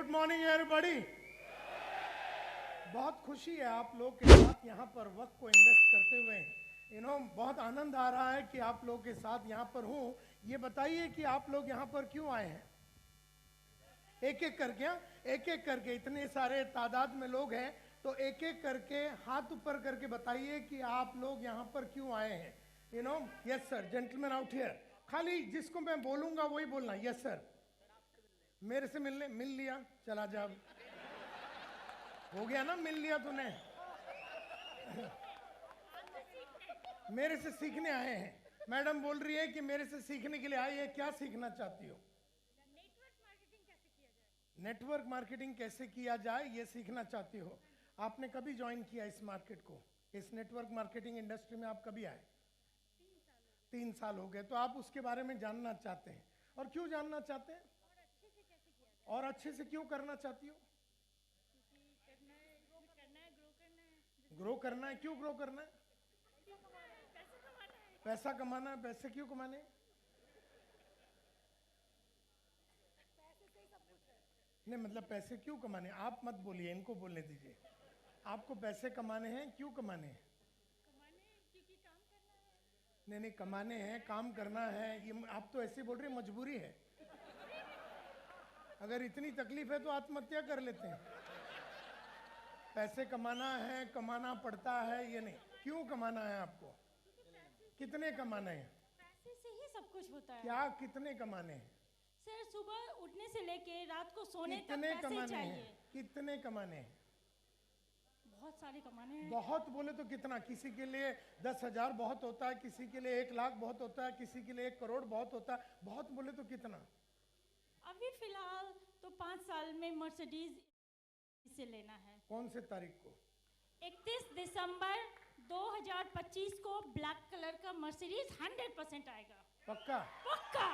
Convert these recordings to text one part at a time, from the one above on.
Good morning everybody. बहुत खुशी है आप लोग के साथ यहाँ पर वक्त को इन्वेस्ट करते हुए। बहुत आनंद आ रहा है कि आप लोग के साथ यहाँ पर हूँ। ये बताइए कि आप लोग यहाँ पर क्यों आए हैं? एक एक करके, एक एक करके, इतने सारे तादाद में लोग हैं तो एक एक करके हाथ ऊपर करके बताइए कि आप लोग यहाँ पर क्यों आए हैं। Yes sir, gentleman out here. खाली जिसको मैं बोलूँगा वही बोलना। यस सर, मेरे से मिल लिया, चला जा, हो गया ना, मिल लिया तूने। मेरे से सीखने आए हैं। मैडम बोल रही है कि मेरे से सीखने के लिए आई है। क्या सीखना चाहती हो? नेटवर्क मार्केटिंग कैसे किया जाए ये सीखना चाहती हो। आपने कभी ज्वाइन किया इस मार्केट को? इस नेटवर्क मार्केटिंग इंडस्ट्री में आप कभी आए? 3 साल हो गए। तो आप उसके बारे में जानना चाहते हैं। और क्यों जानना चाहते हैं? और अच्छे से क्यों करना चाहती हो? ग्रो करना है। क्यों ग्रो करना है? पैसा कमाना है। पैसे क्यों कमाने? नहीं, मतलब पैसे क्यों कमाने? आप मत बोलिए, इनको बोलने दीजिए। आपको पैसे कमाने हैं, क्यों कमाने हैं? नहीं, कमाने हैं, काम करना है। ये आप तो ऐसे बोल रहे हैं, मजबूरी है। अगर इतनी तकलीफ है तो आत्महत्या कर लेते हैं। पैसे कमाना है, कमाना पड़ता है, ये नहीं। क्यों कमाना है आपको? कितने कमाने हैं? पैसे से ही सब कुछ होता है। क्या कितने कमाने हैं? सर, सुबह उठने से लेके रात को सोने तक कितने पैसे कमाने चाहिए। हैं? कितने कमाने हैं? बहुत सारे कमाने हैं। बहुत बोले तो कितना? किसी के लिए 10,000 बहुत होता है, किसी के लिए 1 लाख बहुत होता है, किसी के लिए 1 करोड़ बहुत होता है। बहुत बोले तो कितना? अभी फिलहाल तो 5 साल में मर्सिडीज से लेना है। कौन से तारीख को? 31 दिसंबर 2025 को ब्लैक कलर का मर्सिडीज 100% आएगा। पक्का? पक्का।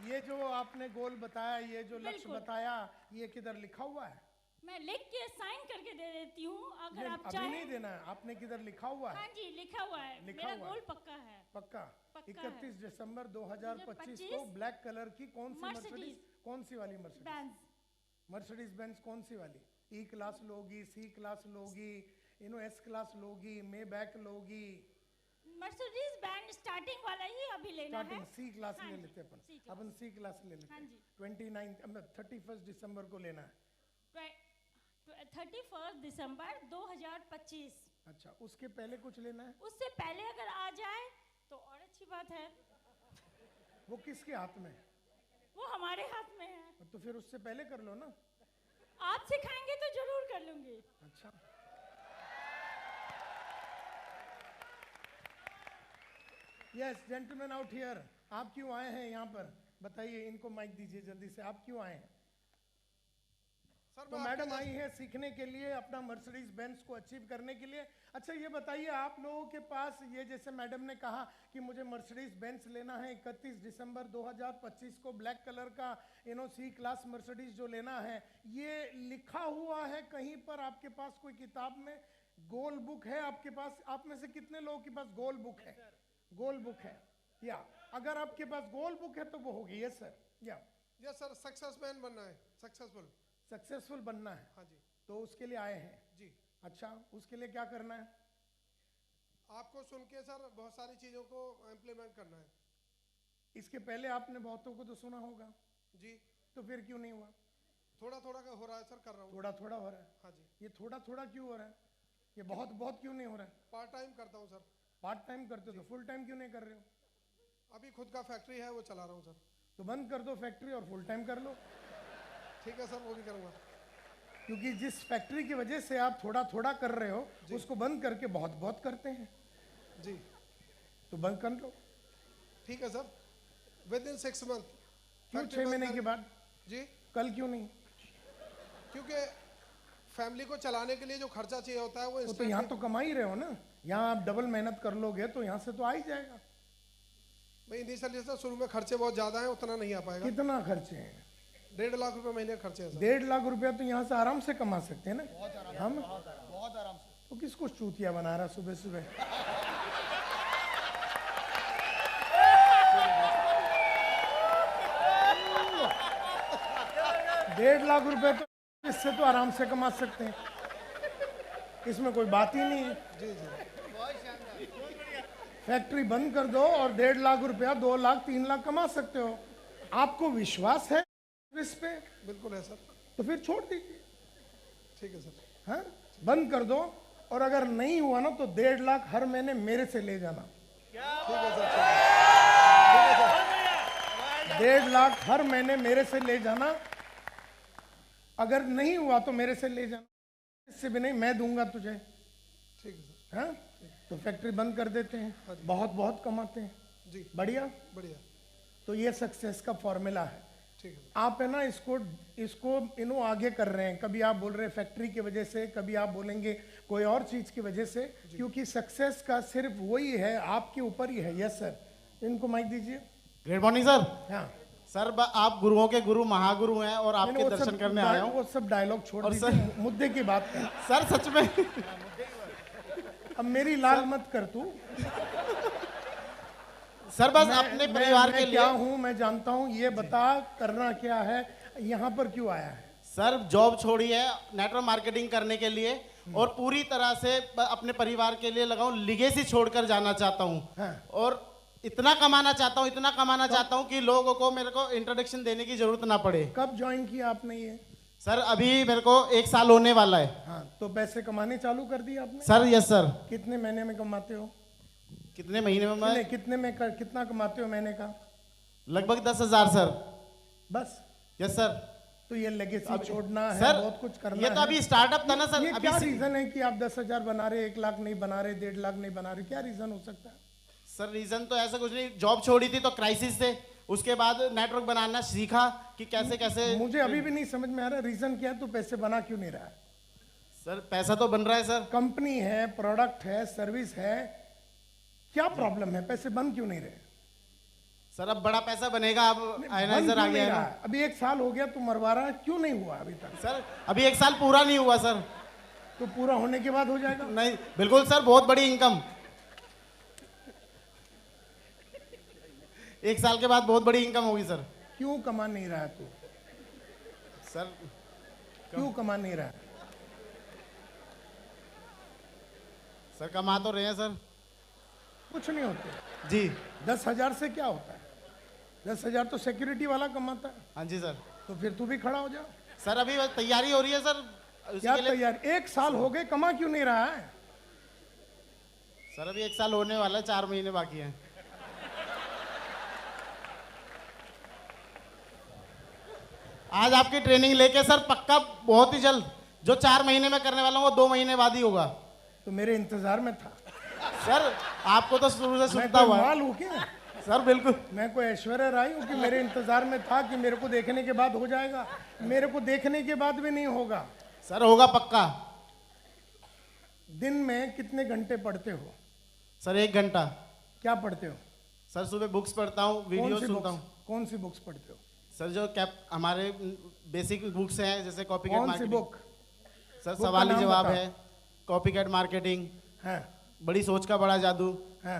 ये जो आपने गोल बताया, ये जो लक्ष्य बताया, ये किधर लिखा हुआ है? मैं लिख के साइन करके दे देती हूँ, अगर आप अभी चाहें। नहीं देना है, आपने किधर लिखा हुआ है? हाँ जी, लिखा हुआ है। मेरा गोल पक्का है। पक्का? पक्का 31 दिसंबर 2025 को ब्लैक कलर की कौन सी मर्सिडीज? कौन सी वाली मर्सिडीज? बेंज। मर्सिडीज बेंज कौन सी वाली? ई क्लास लोगी, सी क्लास लोगी, एस क्लास लोगी, मे बैक लोगी? मर्सिडीज बैंड स्टार्टिंग वाला ही अभी लेना है। स्टार्टिंग सी क्लास हाँ ले जी, लेते हैं अपन। C class। अपन सी क्लास ले लेते हाँ हैं। जी। 31 दिसंबर को लेना है। 31 दिसंबर 2025। अच्छा, उसके पहले कुछ लेना है? उससे पहले अगर आ जाए तो और अच्छी बात है। वो किसके हाथ में? वो हमारे हाथ में है। तो फिर उससे पहले कर लो ना। आप सिखाएंगे तो जरूर कर लूंगी। अच्छा, यस, जेंटलमैन आउट हियर। आप क्यों आए हैं यहाँ पर? बताइए, इनको माइक दीजिए जल्दी से। आप क्यों आए हैं? तो मैडम आई है सीखने के लिए, अपना मर्सिडीज बेंज को अचीव करने के लिए। अच्छा, ये बताइए, आप लोगों के पास ये, जैसे मैडम ने कहा कि मुझे मर्सिडीज बेंज लेना है 31 दिसंबर 2025 को ब्लैक कलर का सी क्लास मर्सिडीज जो लेना है, ये लिखा हुआ है कहीं पर आपके पास कोई किताब में? गोल बुक है आपके पास? आप में से कितने लोगों के पास गोल बुक है? गोल बुक है? या अगर आपके पास गोल बुक है तो वो होगी। Yes sir. यस सर, सक्सेसमैन बनना है। सक्सेसफुल बनना है। हाँ जी। तो उसके लिए आए हैं जी। अच्छा, उसके लिए क्या करना है? आपको सुन के सर बहुत सारी चीज़ों को इम्प्लीमेंट करना है। इसके पहले आपने बहुतों को तो सुना होगा जी। तो फिर क्यों नहीं हुआ? थोड़ा थोड़ा हो रहा है सर, कर रहा हूँ। थोड़ा थोड़ा हो रहा है? हाँ जी। ये थोड़ा थोड़ा क्यों हो रहा है? ये बहुत बहुत क्यों नहीं हो रहा है? पार्ट टाइम करता हूँ सर। पार्ट टाइम करते हो तो फुल टाइम क्यों नहीं कर रहे हो? अभी खुद का फैक्ट्री है, वो चला रहा हूँ सर। तो बंद कर दो फैक्ट्री और फुल टाइम कर लो। ठीक है सर, वो भी करूँगा। क्योंकि जिस फैक्ट्री की वजह से आप थोड़ा थोड़ा कर रहे हो, उसको बंद करके बहुत बहुत करते हैं जी। तो बंद कर लो। ठीक है सर, विद इन 6 मंथ। क्यों 6 महीने के बाद? जी। कल क्यों नहीं? क्योंकि फैमिली को चलाने के लिए जो खर्चा चाहिए होता है वो तो यहाँ तो कमा ही रहे हो ना। यहाँ आप डबल मेहनत कर लोगे तो यहाँ से तो आ ही जाएगा। भाई इनिशियली सर शुरू में खर्चे बहुत ज्यादा हैं, उतना नहीं आ पाएगा। कितना खर्चे हैं? 1.5 लाख रुपए महीने खर्चे हैं सर। 1.5 लाख रुपया तो यहाँ से आराम से कमा सकते हैं ना। हम बहुत आराम से। तो किसको चूतिया बना रहा सुबह सुबह? 1.5 लाख रुपए तो इससे तो आराम से कमा सकते हैं, इसमें कोई बात ही नहीं है। जी जी फैक्ट्री बंद कर दो और 1.5 लाख रुपया 2 लाख 3 लाख कमा सकते हो। आपको विश्वास है इस पे? बिल्कुल है सर। तो फिर छोड़ दीजिए। ठीक है सर। हाँ, बंद कर दो, और अगर नहीं हुआ ना तो 1.5 लाख हर महीने मेरे से ले जाना। ठीक है सर। ठीक है सर। 1.5 लाख हर महीने मेरे से ले जाना, अगर नहीं हुआ तो मेरे से ले जाना, इससे भी नहीं मैं दूंगा तुझे। ठीक है सर। हाँ, तो फैक्ट्री बंद कर देते हैं, बहुत बहुत कमाते हैं। जी बढ़िया। बढ़िया। तो ये सक्सेस का फॉर्मूला है। ठीक है। आप है ना इसको आगे कर रहे हैं, कभी आप बोल रहे हैं फैक्ट्री की वजह से, कभी आप बोलेंगे कोई और चीज की वजह से, क्योंकि सक्सेस का सिर्फ वही है, आपके ऊपर ही है। यस सर, इनको माइक दीजिए। Good morning sir. हाँ सर आप गुरुओं के गुरु महागुरु हैं और मैंने आपके वो दर्शन सब करने आया हूँ। वो सब डायलॉग छोड़ और दीजिए, मुद्दे की बात कर। सर सच में अब मेरी लाल मत कर तू। सर बस अपने परिवार के क्या लिए। हूँ मैं जानता हूँ, ये बता करना क्या है, यहाँ पर क्यों आया है? सर जॉब छोड़ी है नेटवर्क मार्केटिंग करने के लिए और पूरी तरह से अपने परिवार के लिए लगाऊं, लिगेसी छोड़कर जाना चाहता हूँ। हाँ। और इतना कमाना चाहता हूँ, इतना कमाना चाहता हूँ कि लोगों को मेरे को इंट्रोडक्शन देने की जरूरत ना पड़े। कब ज्वाइन किया आपने ये? सर अभी मेरे को 1 साल होने वाला है। हाँ, तो पैसे कमाने चालू कर दिए आपने? Sir yes sir. कितने महीने में कमाते हो? कितने महीने में मैं? कितना कमाते हो महीने का? लगभग 10,000 सर। बस? Yes sir. तो ये लेगेसी छोड़ना है, सर बहुत कुछ करना ये तो अभी स्टार्टअप था ना सर। ये अभी क्या रीजन है कि आप 10,000 बना रहे, 1 लाख नहीं बना रहे, 1.5 लाख नहीं बना रहे? क्या रीजन हो सकता है? सर रीजन तो ऐसा कुछ नहीं, जॉब छोड़ी थी तो क्राइसिस से, उसके बाद नेटवर्क बनाना सीखा कि कैसे कैसे। मुझे अभी भी नहीं समझ में आ रहा रीजन क्या है, तू पैसे बना क्यों नहीं रहा है? सर पैसा तो बन रहा है सर। कंपनी है, प्रोडक्ट है, सर्विस है, क्या प्रॉब्लम है? पैसे बन क्यों नहीं रहे? सर अब बड़ा पैसा बनेगा, अब बन आयनाइजर क्यों आ नहीं गया है रहा ना। है? अभी 1 साल हो गया, तू मरवा रहा है, क्यों नहीं हुआ अभी तक? सर अभी 1 साल पूरा नहीं हुआ सर। तो पूरा होने के बाद हो जाएगा। नहीं बिल्कुल सर, बहुत बड़ी इनकम 1 साल के बाद बहुत बड़ी इनकम होगी सर। क्यों कमा नहीं रहा है तू? सर क्यों कमा नहीं रहा है? सर कमा तो रहे हैं सर। कुछ नहीं होते जी 10,000 से क्या होता है? 10,000 तो सिक्योरिटी वाला कमाता है। हाँ जी सर। तो फिर तू भी खड़ा हो जा। सर अभी बस तैयारी हो रही है सर, उसी क्या के लिए। तैयार? 1 साल हो गए, कमा क्यों नहीं रहा है? सर अभी 1 साल होने वाला है, 4 महीने बाकी हैं। आज आपकी ट्रेनिंग लेके सर पक्का बहुत ही जल्द, जो 4 महीने में करने वाला हूँ वो 2 महीने बाद ही होगा। तो मेरे इंतजार में था। सर आपको तो शुरू से मैं सुनता कोई हुआ है। माल हूँ क्या? सर बिल्कुल। मैं कोई ऐश्वर्या राय हूँ कि मेरे इंतजार में था कि मेरे को देखने के बाद हो जाएगा? मेरे को देखने के बाद भी नहीं होगा। सर होगा पक्का। दिन में कितने घंटे पढ़ते हो? सर 1 घंटा। क्या पढ़ते हो? सर सुबह बुक्स पढ़ता हूँ, वीडियो सुनता हूँ। कौन सी बुक्स पढ़ते हो? सर जो हमारे बेसिक बुक्स हैं, जैसे कॉपी कैट कौन सी मार्केटिंग। बुक? सर बुक का सवाल नाम जवाब बता। है, कॉपी कैट मार्केटिंग, हाँ बड़ी सोच का बड़ा जादू। हाँ।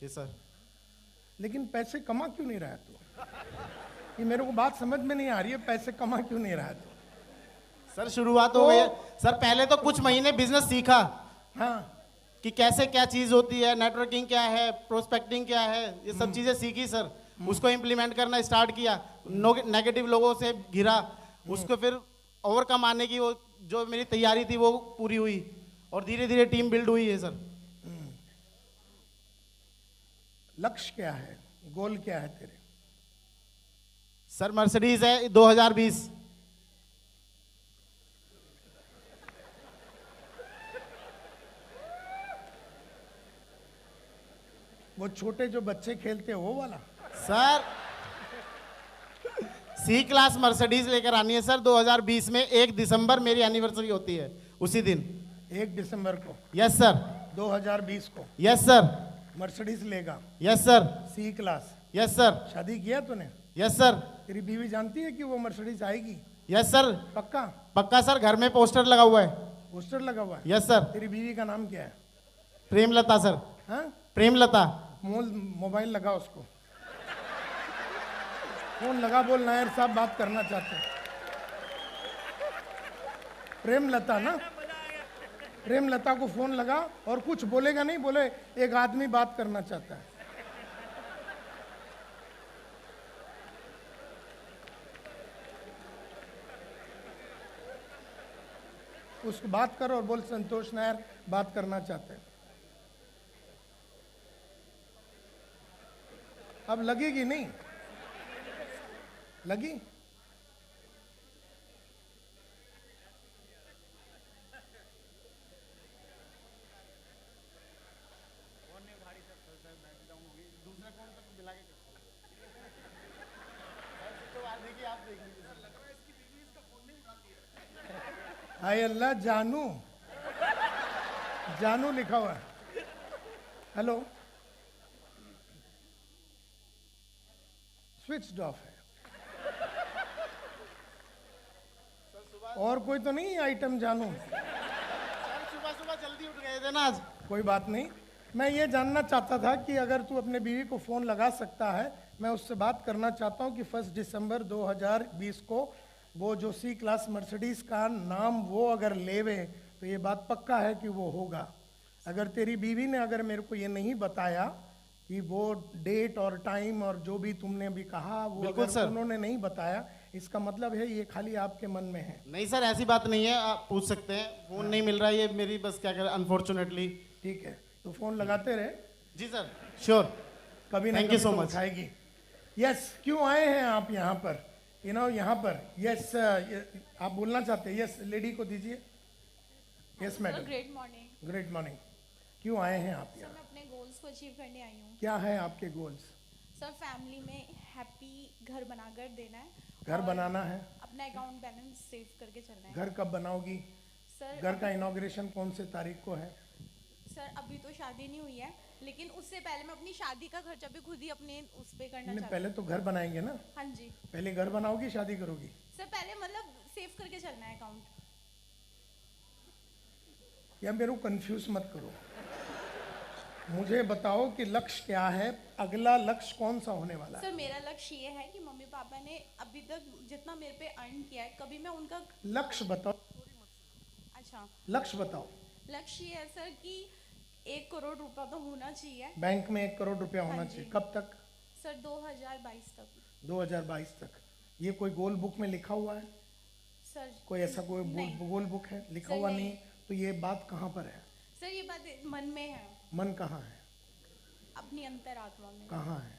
ये सर। लेकिन पैसे कमा क्यों नहीं रहा है तू? ये मेरे को बात समझ में नहीं आ रही है, पैसे कमा क्यों नहीं रहा है तू? सर शुरुआत हो गई है सर। पहले तो कुछ महीने बिजनेस सीखा हाँ, कि कैसे क्या चीज होती है, नेटवर्किंग क्या है, प्रोस्पेक्टिंग क्या है, ये सब चीजें सीखी सर। उसको इम्प्लीमेंट करना स्टार्ट किया, नेगेटिव लोगों से घिरा, उसको फिर ओवरकम आने की वो जो मेरी तैयारी थी वो पूरी हुई और धीरे धीरे टीम बिल्ड हुई है सर। लक्ष्य क्या है, गोल क्या है तेरे? सर मर्सिडीज है 2020। वो छोटे जो बच्चे खेलते हैं वो वाला? सर सी क्लास मर्सिडीज लेकर आनी है सर 2020 में। 1 दिसंबर मेरी एनिवर्सरी होती है उसी दिन। 1 दिसंबर को यस सर। 2020 को यस सर। मर्सिडीज लेगा? Yes sir. C class. Yes sir. शादी किया तूने? Yes sir. तेरी बीवी जानती है कि वो मर्सिडीज आएगी? Yes sir. पक्का? पक्का सर, घर में पोस्टर लगा हुआ है। पोस्टर लगा हुआ है? Yes sir. तेरी बीवी का नाम क्या है? प्रेमलता सर। हाँ, प्रेमलता। मोबाइल लगा उसको, फोन लगा, बोल नायर साहब बात करना चाहते हैं। प्रेमलता ना, प्रेमलता को फोन लगा और कुछ बोलेगा नहीं, बोले एक आदमी बात करना चाहता है। उसको बात करो और बोल संतोष नायर बात करना चाहते हैं। अब लगेगी नहीं? लगी? हाय अल्लाह, जानू, जानू लिखा हुआ है। हेलो, स्विच ऑफ है। और कोई तो नहीं आइटम जानू? सुबह सुबह जल्दी उठ गए थे ना आज। कोई बात नहीं, मैं ये जानना चाहता था कि अगर तू अपने बीवी को फ़ोन लगा सकता है, मैं उससे बात करना चाहता हूँ कि 1 दिसंबर 2020 को वो जो सी क्लास मर्सिडीज़ का नाम वो अगर लेवे तो ये बात पक्का है कि वो होगा। अगर तेरी बीवी ने अगर मेरे को ये नहीं बताया कि वो डेट और टाइम और जो भी तुमने अभी कहा वो बिल्कुल अगर सर। उन्होंने नहीं बताया, इसका मतलब है ये खाली आपके मन में है। नहीं सर, ऐसी बात नहीं है, आप पूछ सकते हैं। फोन नहीं मिल रहा है, ये मेरी बस क्या करें अनफॉर्चुनेटली। ठीक है, तो फ़ोन लगाते रहे, जी सर, श्योर। कभी ना Thank कभी you so तो much. उठाएगी। यस, क्यों आए हैं आप यहाँ पर? यहाँ पर यस, आप बोलना चाहते हैं? यस, लेडी को दीजिए। Yes madam, great morning. Great morning. क्यों आए हैं आप सर यहाँ? मैं अपने गोल्स को अचीव करने आई हूँ। क्या है आपके गोल्स? सर फैमिली में हैप्पी घर बनाकर देना है। घर और बनाना है। अपना अकाउंट बैलेंस सेव करके चलना है। घर कब बनाओगी? सर घर का इनॉग्रेशन कौन से तारीख को है? सर अभी तो शादी नहीं हुई है, लेकिन उससे पहले मैं अपनी शादी का खर्चा भी खुद ही अपने उस पे करना नहीं, चाहती पहले तो घर बनाएंगे ना। हूँ। हाँ जी पहले घर बनाओगी, शादी करोगी? सर, पहले मतलब सेव करके चलना है अकाउंट। या मेरे को कंफ्यूज मत करो, मुझे बताओ कि लक्ष्य क्या है, अगला लक्ष्य कौन सा होने वाला है? सर मेरा लक्ष्य ये है कि मम्मी पापा ने अभी तक जितना मेरे पे अर्न किया है, कभी मैं उनका लक्ष्य बताओ, अच्छा लक्ष्य बताओ। लक्ष्य ये है सर कि 1 करोड़ रुपया तो होना चाहिए बैंक में 1 करोड़ रुपया होना हाँ चाहिए। जी। कब तक? सर 2022 तक। 2022 तक। ये कोई गोल बुक में लिखा हुआ है? सर कोई ऐसा कोई नहीं। गोल बुक है लिखा सर, हुआ? नहीं। नहीं। तो ये बात कहाँ पर है? सर ये बात मन में है, मन कहाँ है? अपनी अंतरात्मा में, कहाँ है?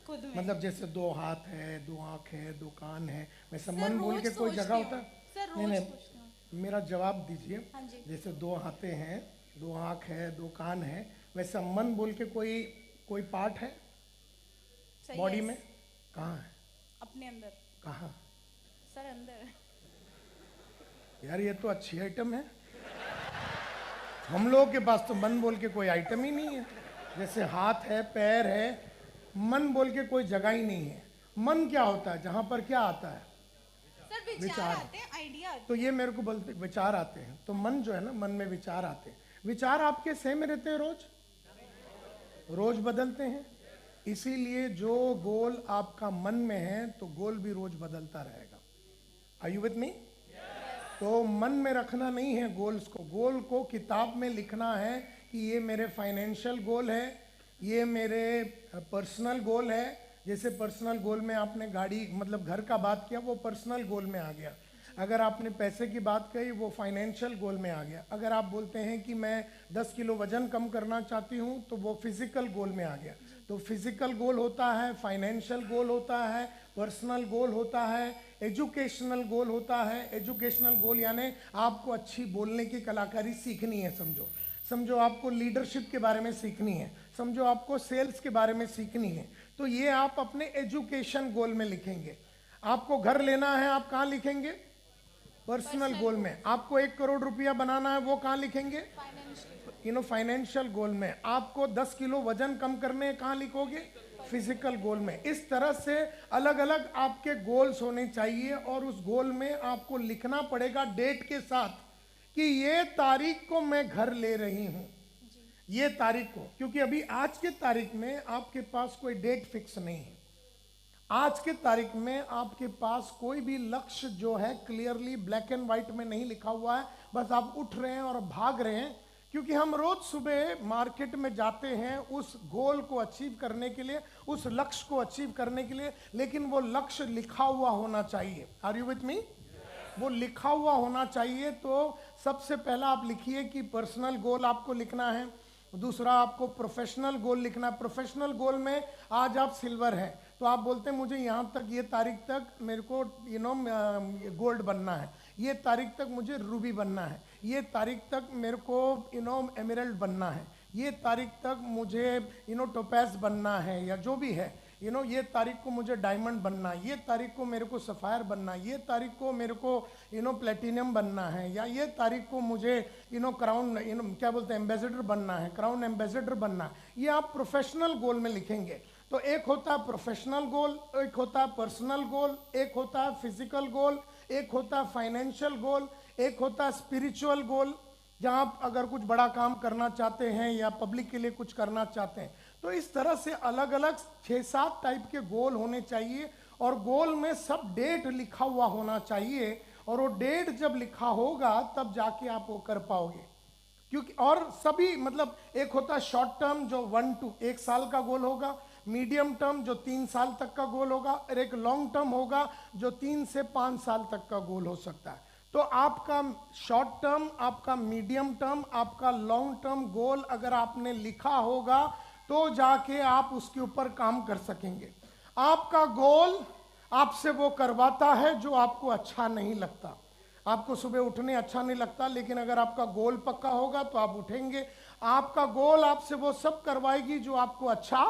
खुद में। मतलब जैसे 2 हाथ है, 2 आँख है, 2 कान है, वैसे सर, मन बोल रोज के कोई सोचती जगह हूँ। होता है? सर नहीं रोज नहीं, सोचती हूँ। मेरा जवाब दीजिए। हाँ जी। जैसे 2 हाथे हैं, 2 आँख है, 2 कान है, वैसा मन बोल के कोई पार्ट है सर, बॉडी yes, में? कहाँ है? अपने अंदर। कहाँ? सर अंदर। यार ये तो अच्छी आइटम है। हम लोगों के पास तो मन बोल के कोई आइटम ही नहीं है। जैसे हाथ है, पैर है, मन बोल के कोई जगह ही नहीं है। मन क्या होता है? जहाँ पर क्या आता है? सर विचार विचार। आते हैं, आइडिया आते तो ये मेरे को बोलते विचार आते हैं, तो मन जो है ना, मन में विचार आते हैं। विचार आपके सेम रहते हैं? रोज बदलते हैं। इसीलिए जो गोल आपका मन में है तो गोल भी रोज बदलता रहेगा। Are you with me? तो मन में रखना नहीं है गोल्स को, गोल को किताब में लिखना है कि ये मेरे फाइनेंशियल गोल है, ये मेरे पर्सनल गोल है। जैसे पर्सनल गोल में आपने गाड़ी मतलब घर का बात किया, वो पर्सनल गोल में आ गया। अगर आपने पैसे की बात कही, वो फाइनेंशियल गोल में आ गया। अगर आप बोलते हैं कि मैं 10 किलो वजन कम करना चाहती हूँ, तो वो फिजिकल गोल में आ गया। तो फिजिकल गोल होता है, फाइनेंशियल गोल होता है, पर्सनल गोल होता है, एजुकेशनल गोल होता है। एजुकेशनल गोल यानी आपको अच्छी बोलने की कलाकारी सीखनी है। समझो आपको लीडरशिप के बारे में सीखनी है, समझो आपको सेल्स के बारे में सीखनी है, तो ये आप अपने एजुकेशन गोल में लिखेंगे। आपको घर लेना है, आप कहाँ लिखेंगे? पर्सनल गोल में। आपको 1 करोड़ रुपया बनाना है, वो कहाँ लिखेंगे? फाइनेंशियल। फाइनेंशियल गोल में। आपको 10 किलो वजन कम करने हैं, कहाँ लिखोगे? फिजिकल गोल में। इस तरह से अलग अलग आपके गोल्स होने चाहिए और उस गोल में आपको लिखना पड़ेगा डेट के साथ कि ये तारीख को मैं घर ले रही हूँ, ये तारीख को। क्योंकि अभी आज के तारीख में आपके पास कोई डेट फिक्स नहीं है। आज के तारीख में आपके पास कोई भी लक्ष्य जो है क्लियरली ब्लैक एंड व्हाइट में नहीं लिखा हुआ है, बस आप उठ रहे हैं और भाग रहे हैं। क्योंकि हम रोज सुबह मार्केट में जाते हैं उस गोल को अचीव करने के लिए, उस लक्ष्य को अचीव करने के लिए, लेकिन वो लक्ष्य लिखा हुआ होना चाहिए। Are you with me? वो लिखा हुआ होना चाहिए। तो सबसे पहला आप लिखिए कि पर्सनल गोल आपको लिखना है, दूसरा आपको प्रोफेशनल गोल लिखना है। प्रोफेशनल गोल में आज आप सिल्वर हैं तो आप बोलते हैं मुझे यहाँ तक, ये तारीख तक मेरे को गोल्ड बनना है, ये तारीख तक मुझे रूबी बनना है, ये तारीख तक मेरे को एमराल्ड बनना है, ये तारीख तक मुझे टोपैज बनना है, या जो भी है ये तारीख को मुझे डायमंड बनना है, ये तारीख को मेरे को सफ़ायर बनना है, ये तारीख को मेरे को प्लेटिनियम बनना है, या ये तारीख को मुझे क्राउन क्या बोलते हैं एम्बेसडर बनना है, क्राउन एम्बेसडर बनना है। ये आप प्रोफेशनल गोल में लिखेंगे। तो एक होता है प्रोफेशनल गोल, एक होता है पर्सनल गोल, एक होता है फिजिकल गोल, एक होता है फाइनेंशियल गोल, एक होता है स्पिरिचुअल गोल, जहाँ आप अगर कुछ बड़ा काम करना चाहते हैं या पब्लिक के लिए कुछ करना चाहते हैं। तो इस तरह से अलग अलग 6-7 टाइप के गोल होने चाहिए, और गोल में सब डेट लिखा हुआ होना चाहिए, और वो डेट जब लिखा होगा तब जाके आप वो कर पाओगे। क्योंकि और सभी मतलब एक होता है शॉर्ट टर्म जो 1 साल का गोल होगा, मीडियम टर्म जो 3 साल तक का गोल होगा, और एक लॉन्ग टर्म होगा जो 3 से 5 साल तक का गोल हो सकता है। तो आपका शॉर्ट टर्म, आपका मीडियम टर्म, आपका लॉन्ग टर्म गोल अगर आपने लिखा होगा तो जाके आप उसके ऊपर काम कर सकेंगे। आपका गोल आपसे वो करवाता है जो आपको अच्छा नहीं लगता। आपको सुबह उठने अच्छा नहीं लगता, लेकिन अगर आपका गोल पक्का होगा तो आप उठेंगे। आपका गोल आपसे वो सब करवाएगी जो आपको अच्छा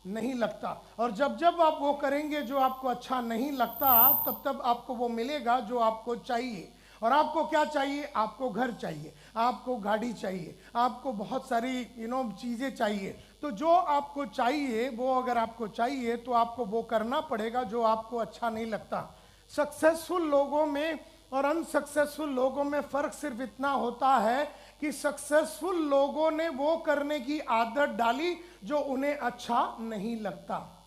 नहीं लगता, और जब जब आप वो करेंगे जो आपको अच्छा नहीं लगता तब तब आपको वो मिलेगा जो आपको चाहिए। और आपको क्या चाहिए? आपको घर चाहिए, आपको गाड़ी चाहिए, आपको बहुत सारी चीज़ें चाहिए। तो जो आपको चाहिए वो अगर आपको चाहिए तो आपको वो करना पड़ेगा जो आपको अच्छा नहीं लगता। सक्सेसफुल लोगों में और अनसक्सेसफुल लोगों में फ़र्क सिर्फ इतना होता है कि सक्सेसफुल लोगों ने वो करने की आदत डाली जो उन्हें अच्छा नहीं लगता।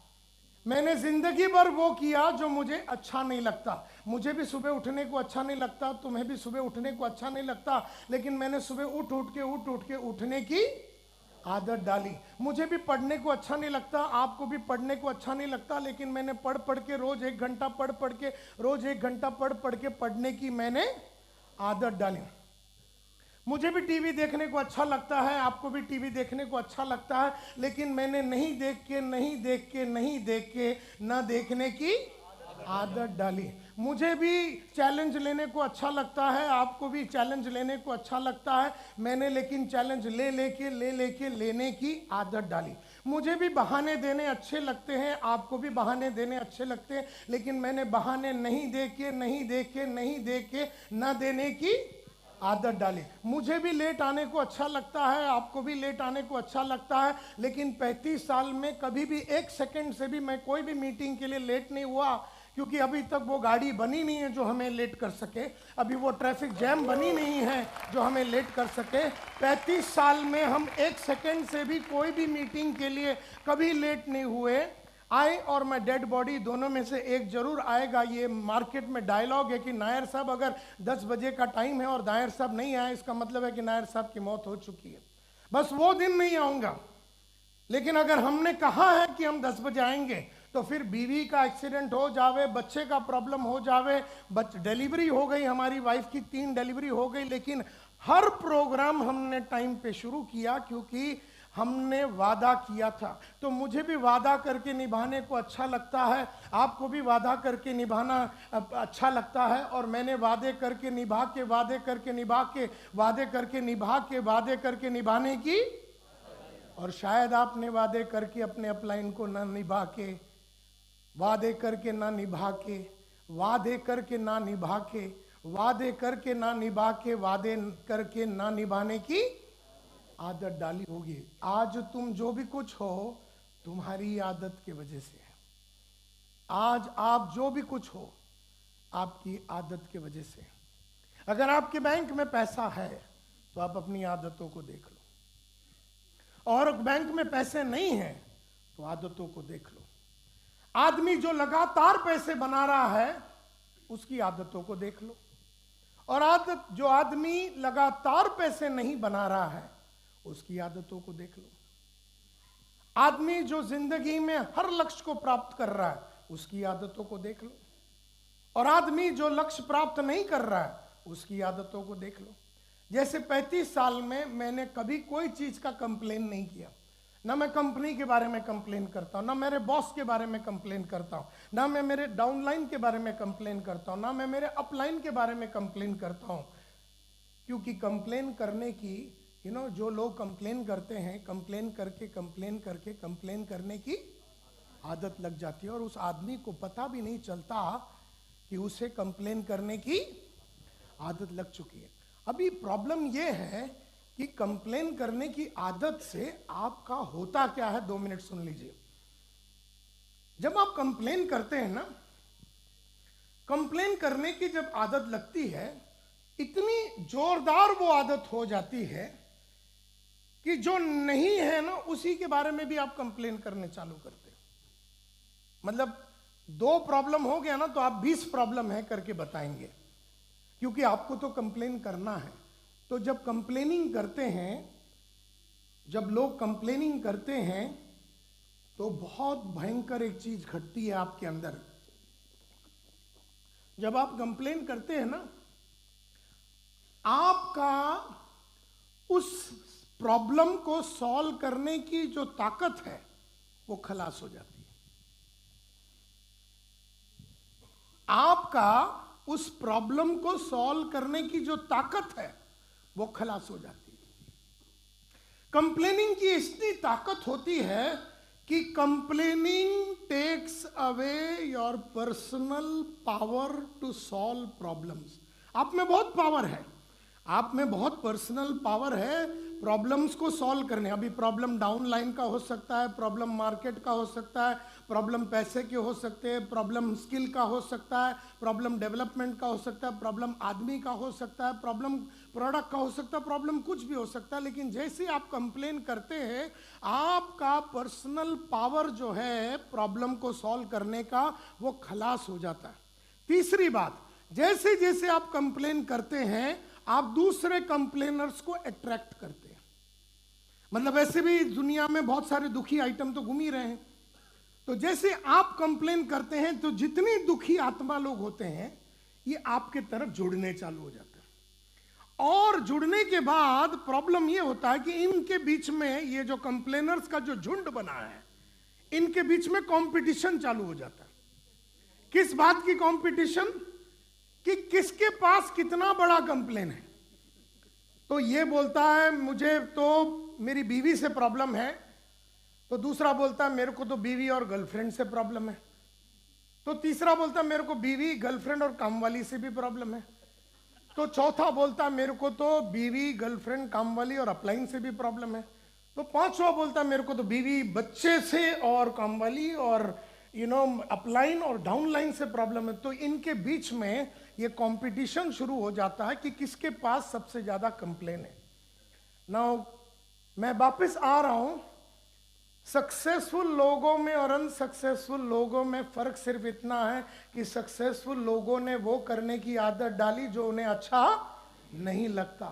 मैंने जिंदगी भर वो किया जो मुझे अच्छा नहीं लगता। मुझे भी सुबह उठने को अच्छा नहीं लगता, तुम्हें भी सुबह उठने को अच्छा नहीं लगता, लेकिन मैंने सुबह उठ उठ के उठने की आदत डाली। मुझे भी पढ़ने को अच्छा नहीं लगता, आपको भी पढ़ने को अच्छा नहीं लगता, लेकिन मैंने पढ़ के रोज 1 घंटा रोज 1 घंटा पढ़ के पढ़ने की मैंने आदत डाली। मुझे भी टीवी देखने को अच्छा लगता है, आपको भी टीवी देखने को अच्छा लगता है, लेकिन मैंने नहीं देख के ना देखने की आदत डाली। मुझे भी चैलेंज लेने को अच्छा लगता है, आपको भी चैलेंज लेने को अच्छा लगता है, मैंने लेकिन चैलेंज लेने की आदत डाली। मुझे भी बहाने देने अच्छे लगते हैं, आपको भी बहाने देने अच्छे लगते हैं, लेकिन मैंने बहाने नहीं देख के ना देने की आदत डाली। मुझे भी लेट आने को अच्छा लगता है, आपको भी लेट आने को अच्छा लगता है, लेकिन 35 साल में कभी भी 1 सेकंड से भी मैं कोई भी मीटिंग के लिए लेट नहीं हुआ, क्योंकि अभी तक वो गाड़ी बनी नहीं है जो हमें लेट कर सके, अभी वो ट्रैफिक जैम बनी नहीं है जो हमें लेट कर सके। 35 साल में हम 1 सेकंड से भी कोई भी मीटिंग के लिए कभी लेट नहीं हुए। आई और मैं डेड बॉडी दोनों में से एक जरूर आएगा। ये मार्केट में डायलॉग है कि नायर साहब अगर 10 बजे का टाइम है और नायर साहब नहीं आए, इसका मतलब है कि नायर साहब की मौत हो चुकी है। बस वो दिन नहीं आऊँगा, लेकिन अगर हमने कहा है कि हम 10 बजे आएंगे तो फिर बीवी का एक्सीडेंट हो जावे, बच्चे का प्रॉब्लम हो जावे, डिलीवरी हो गई, हमारी वाइफ की 3 डिलीवरी हो गई, लेकिन हर प्रोग्राम हमने टाइम पे शुरू किया क्योंकि हमने वादा किया था। तो मुझे भी वादा करके निभाने को अच्छा लगता है, आपको भी वादा करके निभाना अच्छा लगता है, और मैंने वादे करके निभाने की, और शायद आपने वादे करके अपने अपलाइन को ना निभा के, वादे करके ना निभा के, वादे करके ना निभा के, वादे करके ना निभा के, वादे करके ना निभाने की आदत डाली होगी। आज तुम जो भी कुछ हो तुम्हारी आदत की वजह से है। आज आप जो भी कुछ हो आपकी आदत की वजह से। अगर आपके बैंक में पैसा है तो आप अपनी आदतों को देख लो, और बैंक में पैसे नहीं है तो आदतों को देख लो। आदमी जो लगातार पैसे बना रहा है उसकी आदतों को देख लो, और जो आदमी लगातार पैसे नहीं बना रहा है उसकी आदतों को देख लो। आदमी जो जिंदगी में हर लक्ष्य को प्राप्त कर रहा है उसकी आदतों को देख लो, और आदमी जो लक्ष्य प्राप्त नहीं कर रहा है उसकी आदतों को देख लो। जैसे 35 साल में मैंने कभी कोई चीज का कंप्लेन नहीं किया, ना मैं कंपनी के बारे में कंप्लेन करता हूं, ना मेरे बॉस के बारे में कंप्लेन करता हूं, ना मैं मेरे डाउनलाइन के बारे में कंप्लेन करता हूं, ना मैं मेरे अपलाइन के बारे में कंप्लेन करता हूं। क्योंकि कंप्लेन करने की जो लोग कंप्लेन करते हैं, कंप्लेन करने की आदत लग जाती है, और उस आदमी को पता भी नहीं चलता कि उसे कंप्लेन करने की आदत लग चुकी है। अभी प्रॉब्लम यह है कि कंप्लेन करने की आदत से आपका होता क्या है, 2 मिनट सुन लीजिए। जब आप कंप्लेन करते हैं ना, कंप्लेन करने की जब आदत लगती है, इतनी जोरदार वो आदत हो जाती है कि जो नहीं है ना उसी के बारे में भी आप कंप्लेन करने चालू करते हैं। मतलब 2 प्रॉब्लम हो गया ना तो आप 20 प्रॉब्लम है करके बताएंगे, क्योंकि आपको तो कंप्लेन करना है। तो जब कंप्लेनिंग करते हैं, जब लोग कंप्लेनिंग करते हैं तो बहुत भयंकर एक चीज घटती है आपके अंदर। जब आप कंप्लेन करते हैं ना, आपका उस प्रॉब्लम को सॉल्व करने की जो ताकत है वो खलास हो जाती है। आपका उस प्रॉब्लम को सॉल्व करने की जो ताकत है वो खलास हो जाती है। कंप्लेनिंग की इतनी ताकत होती है कि complaining takes away your personal power to solve problems. आप में बहुत पावर है, आप में बहुत पर्सनल पावर है प्रॉब्लम्स को सॉल्व करने। अभी प्रॉब्लम डाउन लाइन का हो सकता है, प्रॉब्लम मार्केट का हो सकता है, प्रॉब्लम पैसे के हो सकते हैं, प्रॉब्लम स्किल का हो सकता है, प्रॉब्लम डेवलपमेंट का हो सकता है, प्रॉब्लम आदमी का हो सकता है, प्रॉब्लम प्रोडक्ट का हो सकता है, प्रॉब्लम कुछ भी हो सकता है। लेकिन जैसे आप कंप्लेन करते हैं, आपका पर्सनल पावर जो है प्रॉब्लम को सॉल्व करने का वो खलास हो जाता है। तीसरी बात, जैसे जैसे आप कंप्लेन करते हैं आप दूसरे कंप्लेनर्स को अट्रैक्ट करते हैं। मतलब ऐसे भी दुनिया में बहुत सारे दुखी आइटम तो घूम ही रहे हैं। तो जैसे आप कंप्लेन करते हैं तो जितनी दुखी आत्मा लोग होते हैं ये आपके तरफ जुड़ने चालू हो जाते हैं, और जुड़ने के बाद प्रॉब्लम ये होता है कि इनके बीच में, ये जो कंप्लेनर्स का जो झुंड बना है, इनके बीच में कंपटीशन चालू हो जाता है। किस बात की कंपटीशन? कि किसके पास कितना बड़ा कंप्लेन है। तो ये बोलता है मुझे तो मेरी बीवी से प्रॉब्लम है, तो दूसरा बोलता है मेरे को तो बीवी और गर्लफ्रेंड से प्रॉब्लम है, तो तीसरा बोलता है मेरे को बीवी, गर्लफ्रेंड और कामवाली से भी प्रॉब्लम है, तो चौथा बोलता है मेरे को तो बीवी, गर्लफ्रेंड, कामवाली और अपलाइन से भी प्रॉब्लम है, तो पांचवा बोलता है मेरे को तो बीवी, बच्चे से और कामवाली और अपलाइन और डाउनलाइन से प्रॉब्लम है। तो इनके बीच में ये कंपटीशन शुरू हो जाता है कि किसके पास सबसे ज्यादा कंप्लेन है। नाउ मैं वापस आ रहा हूं, सक्सेसफुल लोगों में और अनसक्सेसफुल लोगों में फर्क सिर्फ इतना है कि सक्सेसफुल लोगों ने वो करने की आदत डाली जो उन्हें अच्छा नहीं लगता,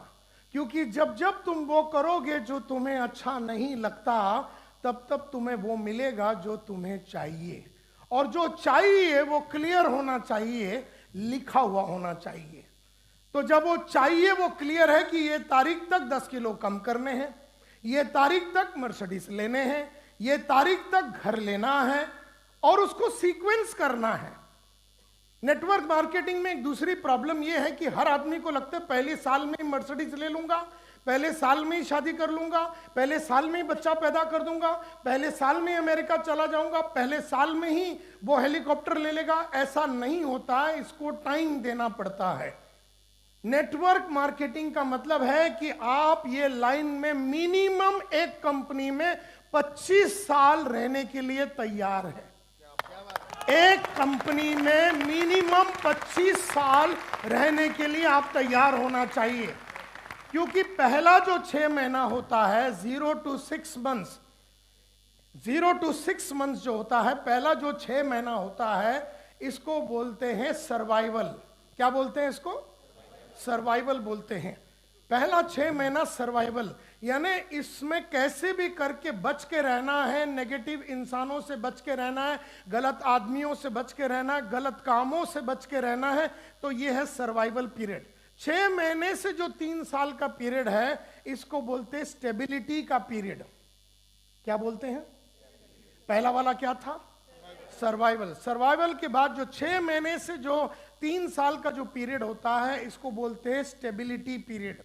क्योंकि जब जब तुम वो करोगे जो तुम्हें अच्छा नहीं लगता तब तब तुम्हें वो मिलेगा जो तुम्हें चाहिए, और जो चाहिए वो क्लियर होना चाहिए, लिखा हुआ होना चाहिए। तो जब वो चाहिए वो क्लियर है कि ये तारीख तक 10 किलो कम करने हैं, ये तारीख तक मर्सिडीज लेने हैं, ये तारीख तक घर लेना है, और उसको सीक्वेंस करना है। नेटवर्क मार्केटिंग में एक दूसरी प्रॉब्लम यह है कि हर आदमी को लगता है पहले साल में ही मर्सिडीज ले लूंगा, पहले साल में ही शादी कर लूंगा, पहले साल में ही बच्चा पैदा कर दूंगा, पहले साल में अमेरिका चला जाऊंगा, पहले साल में ही वो हेलीकॉप्टर ले लेगा। ऐसा नहीं होता है, इसको टाइम देना पड़ता है। नेटवर्क मार्केटिंग का मतलब है कि आप ये लाइन में मिनिमम एक कंपनी में 25 साल रहने के लिए तैयार है। एक कंपनी में मिनिमम 25 साल रहने के लिए आप तैयार होना चाहिए, क्योंकि पहला जो 6 महीना होता है 0 to 6 months, 0 to 6 मंथ जो होता है, पहला जो 6 महीना होता है, इसको बोलते हैं सर्वाइवल। क्या बोलते हैं इसको? सर्वाइवल बोलते हैं। पहला 6 महीना सर्वाइवल, यानी इसमें कैसे भी करके बच के रहना है, नेगेटिव इंसानों से बच के रहना है, गलत आदमियों से बच के रहना है, गलत कामों से बच के रहना है। तो ये है सर्वाइवल पीरियड। 6 महीने से जो 3 साल का पीरियड है, इसको बोलते हैं स्टेबिलिटी का पीरियड। क्या बोलते हैं? पहला वाला क्या था? सर्वाइवल। सर्वाइवल के बाद जो 6 महीने से जो 3 साल का जो पीरियड होता है, इसको बोलते हैं स्टेबिलिटी पीरियड।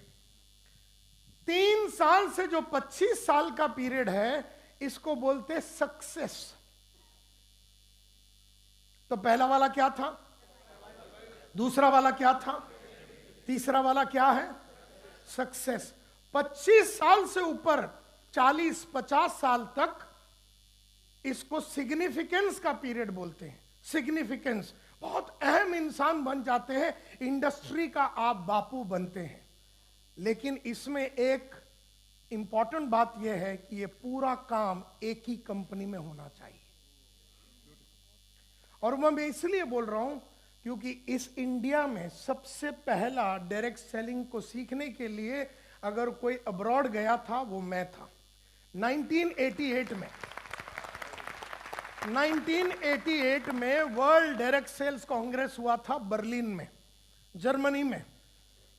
3 साल से जो 25 साल का पीरियड है, इसको बोलते हैं सक्सेस। तो पहला वाला क्या था? दूसरा वाला क्या था? तीसरा वाला क्या है? सक्सेस। 25 साल से ऊपर 40-50 साल तक इसको सिग्निफिकेंस का पीरियड बोलते हैं। सिग्निफिकेंस, बहुत अहम इंसान बन जाते हैं, इंडस्ट्री का आप बापू बनते हैं। लेकिन इसमें एक इंपॉर्टेंट बात यह है कि यह पूरा काम एक ही कंपनी में होना चाहिए। और मैं इसलिए बोल रहा हूं क्योंकि इस इंडिया में सबसे पहला डायरेक्ट सेलिंग को सीखने के लिए अगर कोई अब्रॉड गया था, वो मैं था। 1988 में वर्ल्ड डायरेक्ट सेल्स कांग्रेस हुआ था बर्लिन में, जर्मनी में।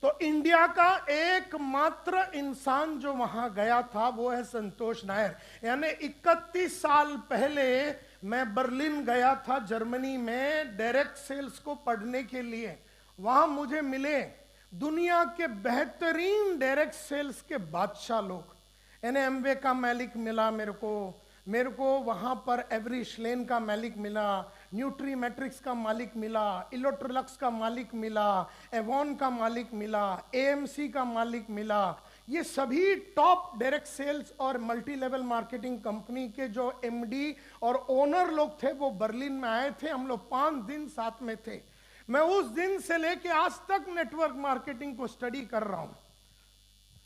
तो इंडिया का एकमात्र इंसान जो वहां गया था, वो है संतोष नायर। यानी 31 साल पहले मैं बर्लिन गया था, जर्मनी में, डायरेक्ट सेल्स को पढ़ने के लिए। वहां मुझे मिले दुनिया के बेहतरीन डायरेक्ट सेल्स के बादशाह लोग। एमवे का मालिक मिला मेरे को वहां पर एवरी श्लेन का मालिक मिला, न्यूट्री मैट्रिक्स का मालिक मिला, इलेक्ट्रोलक्स का मालिक मिला, एवॉन का मालिक मिला, एएमसी का मालिक मिला। ये सभी टॉप डायरेक्ट सेल्स और मल्टी लेवल मार्केटिंग कंपनी के जो एमडी और ओनर लोग थे, वो बर्लिन में आए थे। हम लोग 5 दिन साथ में थे। मैं उस दिन से लेके आज तक नेटवर्क मार्केटिंग को स्टडी कर रहा हूं।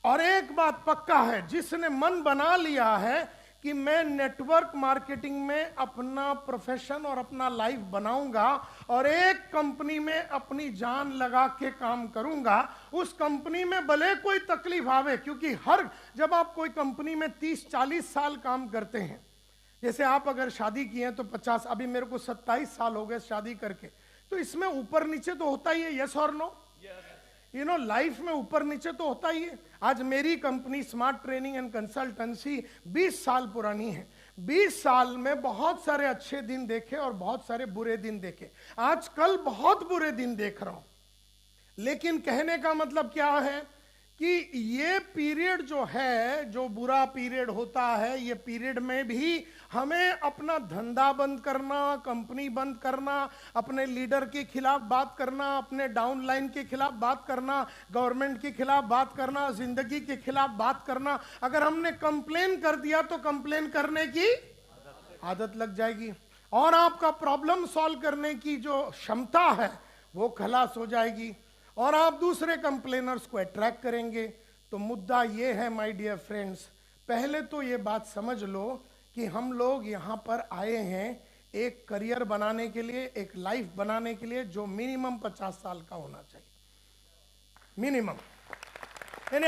और एक बात पक्का है, जिसने मन बना लिया है कि मैं नेटवर्क मार्केटिंग में अपना प्रोफेशन और अपना लाइफ बनाऊंगा और एक कंपनी में अपनी जान लगा के काम करूंगा, उस कंपनी में भले कोई तकलीफ आवे, क्योंकि जब आप कोई कंपनी में 30-40 साल काम करते हैं, जैसे आप अगर शादी किए हैं तो 50, अभी मेरे को 27 साल हो गए शादी करके, तो इसमें ऊपर नीचे तो होता ही है, यस और नो? यू नो, लाइफ में ऊपर नीचे तो होता ही है। आज मेरी company smart training and consultancy 20 साल पुरानी है। 20 साल में बहुत सारे अच्छे दिन देखे और बहुत सारे बुरे दिन देखे। आजकल बहुत बुरे दिन देख रहा हूं, लेकिन कहने का मतलब क्या है कि ये पीरियड जो है, जो बुरा पीरियड होता है, ये पीरियड में भी हमें अपना धंधा बंद करना, कंपनी बंद करना, अपने लीडर के खिलाफ बात करना, अपने डाउनलाइन के खिलाफ बात करना, गवर्नमेंट के खिलाफ बात करना, जिंदगी के खिलाफ बात करना। अगर हमने कंप्लेन कर दिया तो कंप्लेन करने की आदत लग जाएगी और आपका प्रॉब्लम सॉल्व करने की जो क्षमता है वो खलास हो जाएगी और आप दूसरे कंप्लेनर्स को अट्रैक्ट करेंगे। तो मुद्दा ये है माय डियर फ्रेंड्स, पहले तो ये बात समझ लो कि हम लोग यहाँ पर आए हैं एक करियर बनाने के लिए, एक लाइफ बनाने के लिए जो मिनिमम 50 साल का होना चाहिए, मिनिमम। यानी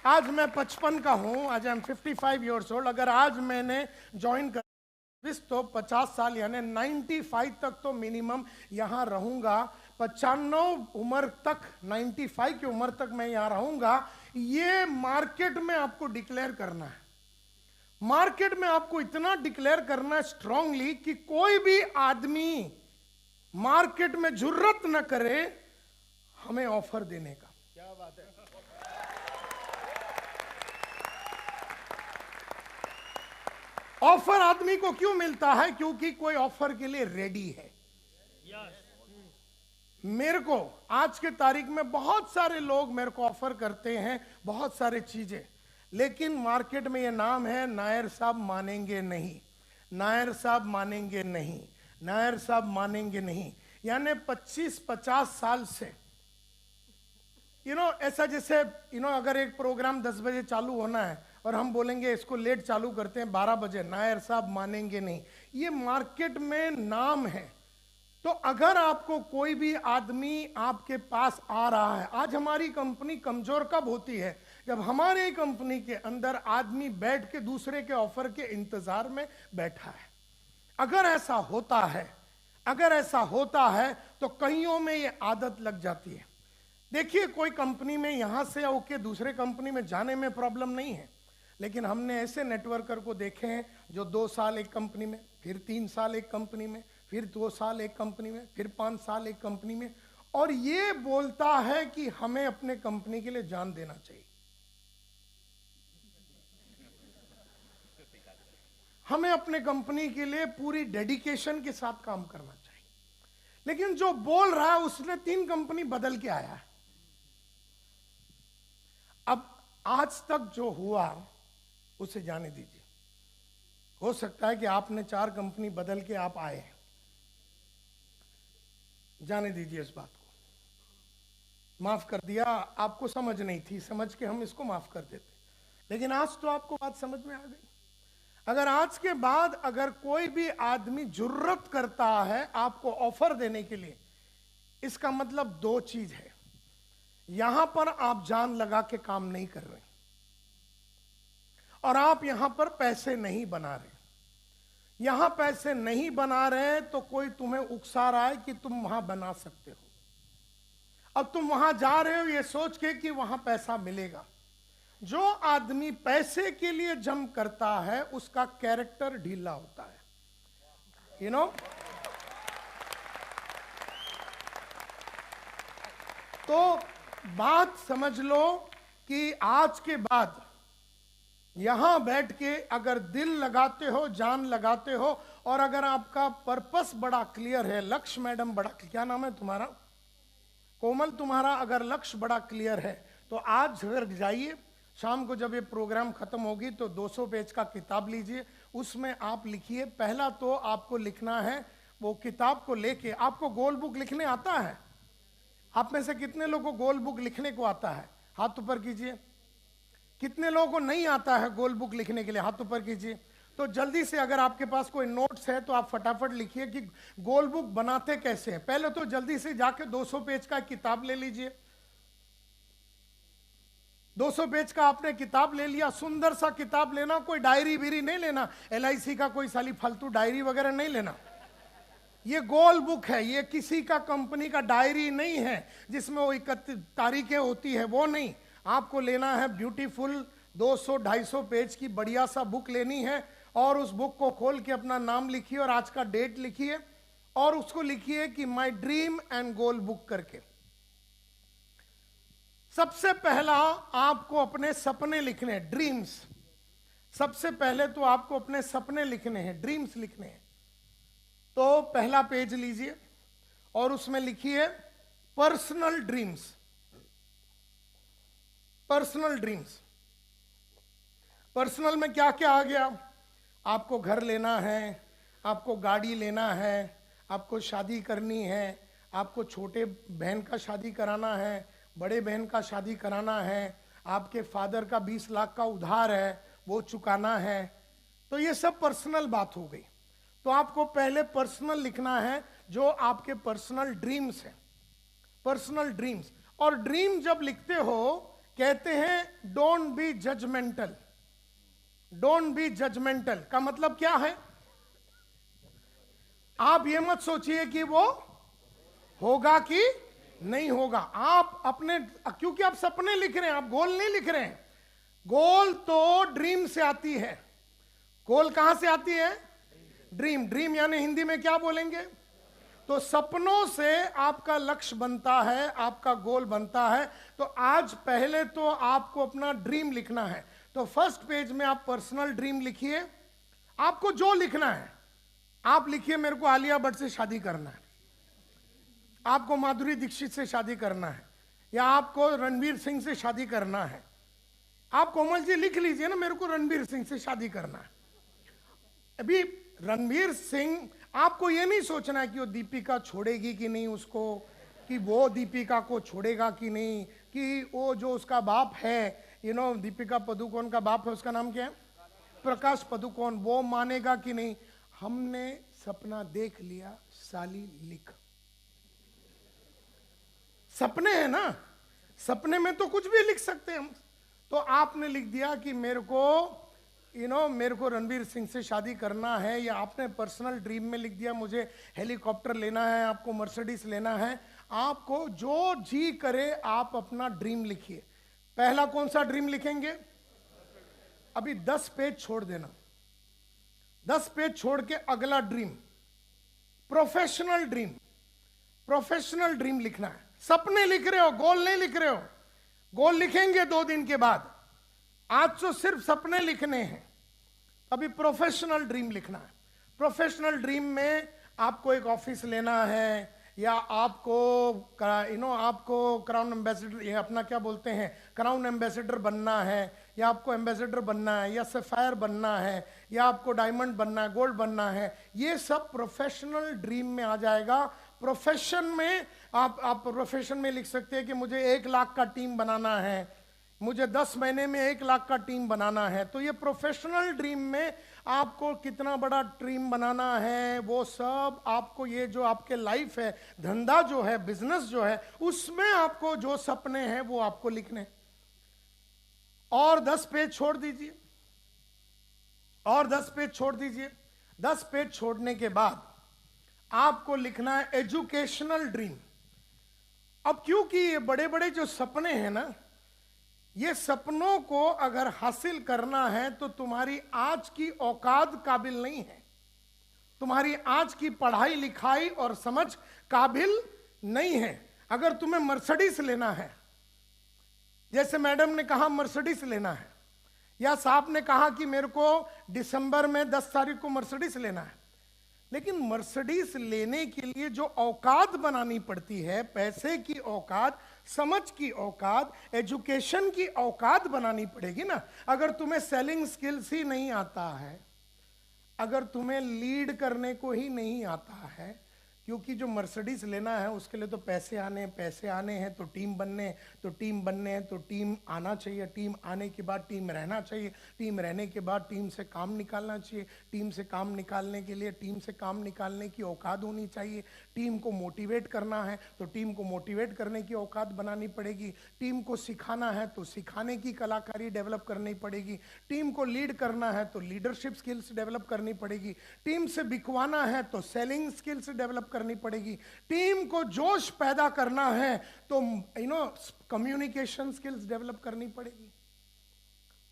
आज मैं 55 का हूँ, आज आई एम 55 ईयर्स ओल्ड। अगर आज मैंने ज्वाइन कर तो 50 साल यानी 95 तक तो मिनिमम यहाँ रहूंगा। 95 उम्र तक, 95 की उम्र तक मैं यहाँ रहूंगा। ये मार्केट में आपको डिक्लेयर करना है। मार्केट में आपको इतना डिक्लेयर करना है स्ट्रांगली कि कोई भी आदमी मार्केट में जुर्रत न करे हमें ऑफर देने का। क्या बात है। ऑफर आदमी को क्यों मिलता है? क्योंकि कोई ऑफर के लिए रेडी है। मेरे को आज के तारीख में बहुत सारे लोग मेरे को ऑफर करते हैं बहुत सारे चीजें, लेकिन मार्केट में ये नाम है नायर साहब मानेंगे नहीं, नायर साहब मानेंगे नहीं, नायर साहब मानेंगे नहीं। यानी 25-50 साल से ऐसा जैसे अगर एक प्रोग्राम 10 बजे चालू होना है और हम बोलेंगे इसको लेट चालू करते हैं 12 बजे, नायर साहब मानेंगे नहीं। ये मार्केट में नाम है। तो अगर आपको कोई भी आदमी आपके पास आ रहा है, आज हमारी कंपनी कमजोर कब होती है? जब हमारे कंपनी के अंदर आदमी बैठ के दूसरे के ऑफर के इंतजार में बैठा है। अगर ऐसा होता है तो कईयों में ये आदत लग जाती है। देखिए, कोई कंपनी में यहां से होके दूसरे कंपनी में जाने में प्रॉब्लम नहीं है, लेकिन हमने ऐसे नेटवर्कर को देखे हैं जो 2 साल एक कंपनी में, फिर 3 साल एक कंपनी में, फिर 2 साल एक कंपनी में, फिर 5 साल एक कंपनी में, और ये बोलता है कि हमें अपने कंपनी के लिए जान देना चाहिए, हमें अपने कंपनी के लिए पूरी डेडिकेशन के साथ काम करना चाहिए। लेकिन जो बोल रहा है उसने 3 कंपनी बदल के आया है। अब आज तक जो हुआ उसे जाने दीजिए। हो सकता है कि आपने 4 कंपनी बदल के आप आए हैं, जाने दीजिए इस बात को। माफ कर दिया, आपको समझ नहीं थी, समझ के हम इसको माफ कर देते, लेकिन आज तो आपको बात समझ में आ गई। अगर आज के बाद अगर कोई भी आदमी जुर्रत करता है आपको ऑफर देने के लिए, इसका मतलब 2 चीज है। यहां पर आप जान लगा के काम नहीं कर रहे और आप यहां पर पैसे नहीं बना रहे। यहां पैसे नहीं बना रहे तो कोई तुम्हें उकसा रहा है कि तुम वहां बना सकते हो। अब तुम वहां जा रहे हो ये सोच के कि वहां पैसा मिलेगा। जो आदमी पैसे के लिए जंप करता है उसका कैरेक्टर ढीला होता है, यू नो। तो बात समझ लो कि आज के बाद यहां बैठ के अगर दिल लगाते हो, जान लगाते हो, और अगर आपका पर्पस बड़ा क्लियर है, लक्ष्य मैडम बड़ा, क्या नाम है तुम्हारा? कोमल, तुम्हारा अगर लक्ष्य बड़ा क्लियर है तो आज घर जाइए, शाम को जब ये प्रोग्राम खत्म होगी तो 200 पेज का किताब लीजिए, उसमें आप लिखिए। पहला तो आपको लिखना है, वो किताब को लेके, आपको गोल बुक लिखने आता है? आप में से कितने लोगों को गोल बुक लिखने को आता है? हाथ ऊपर कीजिए। कितने लोगों को नहीं आता है गोल बुक लिखने के लिए? हाथ ऊपर कीजिए। तो जल्दी से अगर आपके पास कोई नोट्स है तो आप फटाफट लिखिए कि गोल बुक बनाते कैसे हैं। पहले तो जल्दी से जाके 200 पेज का किताब ले लीजिए। 200 पेज का आपने किताब ले लिया, सुंदर सा किताब लेना, कोई डायरी बीरी नहीं लेना, LIC का कोई साली फालतू डायरी वगैरह नहीं लेना। ये गोल बुक है, ये किसी का कंपनी का डायरी नहीं है जिसमें वो 31 तारीखें होती है, वो नहीं। आपको लेना है ब्यूटीफुल 200-250 पेज की बढ़िया सा बुक लेनी है, और उस बुक को खोल के अपना नाम लिखिए और आज का डेट लिखिए, और उसको लिखिए कि my dream and goal book करके। सबसे पहला आपको अपने सपने लिखने हैं, ड्रीम्स। सबसे पहले तो आपको अपने सपने लिखने हैं, ड्रीम्स लिखने हैं। तो पहला पेज लीजिए और उसमें लिखिए personal dreams. Personal dreams, personal में क्या क्या आ गया? आपको घर लेना है, आपको गाड़ी लेना है, आपको शादी करनी है, आपको छोटे बहन का शादी कराना है, बड़े बहन का शादी कराना है, आपके फादर का 20 लाख का उधार है वो चुकाना है। तो ये सब पर्सनल बात हो गई। तो आपको पहले पर्सनल लिखना है, जो आपके पर्सनल ड्रीम्स हैं, पर्सनल ड्रीम्स। और ड्रीम जब लिखते हो, कहते हैं don't be judgemental. Don't be judgemental का मतलब क्या है? आप ये मत सोचिए कि वो होगा कि नहीं होगा। आप अपने, क्योंकि आप सपने लिख रहे हैं, आप गोल नहीं लिख रहे हैं। गोल तो ड्रीम से आती है। गोल कहां से आती है? ड्रीम। ड्रीम यानी हिंदी में क्या बोलेंगे? तो सपनों से आपका लक्ष्य बनता है, आपका गोल बनता है। तो आज पहले तो आपको अपना ड्रीम लिखना है। तो फर्स्ट पेज में आप पर्सनल ड्रीम लिखिए। आपको जो लिखना है आप लिखिए। मेरे को आलिया भट्ट से शादी करना है, आपको माधुरी दीक्षित से शादी करना है, या आपको रणवीर सिंह से शादी करना है। आप कोमल जी लिख लीजिए ना, मेरे को रणवीर सिंह से शादी करना है। अभी रणवीर सिंह, आपको ये नहीं सोचना है कि वो दीपिका छोड़ेगी कि नहीं उसको, कि वो दीपिका को छोड़ेगा कि नहीं, कि वो जो उसका बाप है दीपिका पदुकोण का बाप है, उसका नाम क्या है? प्रकाश पदुकोण। वो मानेगा कि नहीं, हमने सपना देख लिया, साली लिख। सपने हैं ना, सपने में तो कुछ भी लिख सकते हैं हम। तो आपने लिख दिया कि मेरे को रणवीर सिंह से शादी करना है, या आपने पर्सनल ड्रीम में लिख दिया मुझे हेलीकॉप्टर लेना है, आपको मर्सिडीज लेना है। आपको जो जी करे आप अपना ड्रीम लिखिए। पहला कौन सा ड्रीम लिखेंगे? अभी 10 पेज छोड़ देना, 10 पेज छोड़ के अगला dream professional dream. Professional dream लिखना है। सपने लिख रहे हो, गोल नहीं लिख रहे हो। गोल लिखेंगे 2 दिन के बाद, आज तो सिर्फ सपने लिखने हैं। अभी प्रोफेशनल ड्रीम लिखना है। प्रोफेशनल ड्रीम में आपको एक ऑफिस लेना है, या आपको क्राउन एम्बेसडर, ये अपना क्या बोलते हैं, क्राउन एम्बेसडर बनना है, या आपको एम्बेसडर बनना है, या सफायर बनना है, या आपको डायमंड बनना है, गोल्ड बनना है। ये सब प्रोफेशनल ड्रीम में आ जाएगा। प्रोफेशन में आप प्रोफेशन में लिख सकते हैं कि मुझे 1 लाख का टीम बनाना है, मुझे 10 महीने में 1 लाख का टीम बनाना है। तो ये प्रोफेशनल ड्रीम में आपको कितना बड़ा टीम बनाना है, वो सब आपको, ये जो आपके लाइफ है, धंधा जो है, बिजनेस जो है, उसमें आपको जो सपने हैं वो आपको लिखने। और 10 पेज छोड़ दीजिए, और 10 पेज छोड़ दीजिए। 10 पेज छोड़ने के बाद आपको लिखना है एजुकेशनल ड्रीम। अब क्योंकि ये बड़े बड़े जो सपने हैं ना, ये सपनों को अगर हासिल करना है तो तुम्हारी आज की औकात काबिल नहीं है, तुम्हारी आज की पढ़ाई लिखाई और समझ काबिल नहीं है। अगर तुम्हें मर्सिडीज लेना है, जैसे मैडम ने कहा मर्सिडीज लेना है, या साहब ने कहा कि मेरे को दिसंबर में 10 तारीख को मर्सिडीज लेना है, लेकिन मर्सिडीज लेने के लिए जो औकात बनानी पड़ती है, पैसे की औकात, समझ की औकात, एजुकेशन की औकात बनानी पड़ेगी ना। अगर तुम्हें सेलिंग स्किल्स ही नहीं आता है, अगर तुम्हें लीड करने को ही नहीं आता है, क्योंकि जो मर्सिडीज लेना है उसके लिए तो पैसे आने हैं, तो टीम बनने हैं, तो टीम आना चाहिए, टीम आने के बाद टीम रहना चाहिए, टीम रहने के बाद टीम से काम निकालना चाहिए, टीम से काम निकालने के लिए टीम से काम निकालने की औकात होनी चाहिए, टीम को मोटिवेट करना है तो टीम को मोटिवेट करने की औकात बनानी पड़ेगी, टीम को सिखाना है तो सिखाने की कलाकारी डेवलप करनी पड़ेगी, टीम को लीड करना है तो लीडरशिप स्किल्स डेवलप करनी पड़ेगी, टीम से बिकवाना है तो सेलिंग स्किल्स डेवलप करनी पड़ेगी, टीम को जोश पैदा करना है तो कम्युनिकेशन स्किल्स डेवलप करनी पड़ेगी,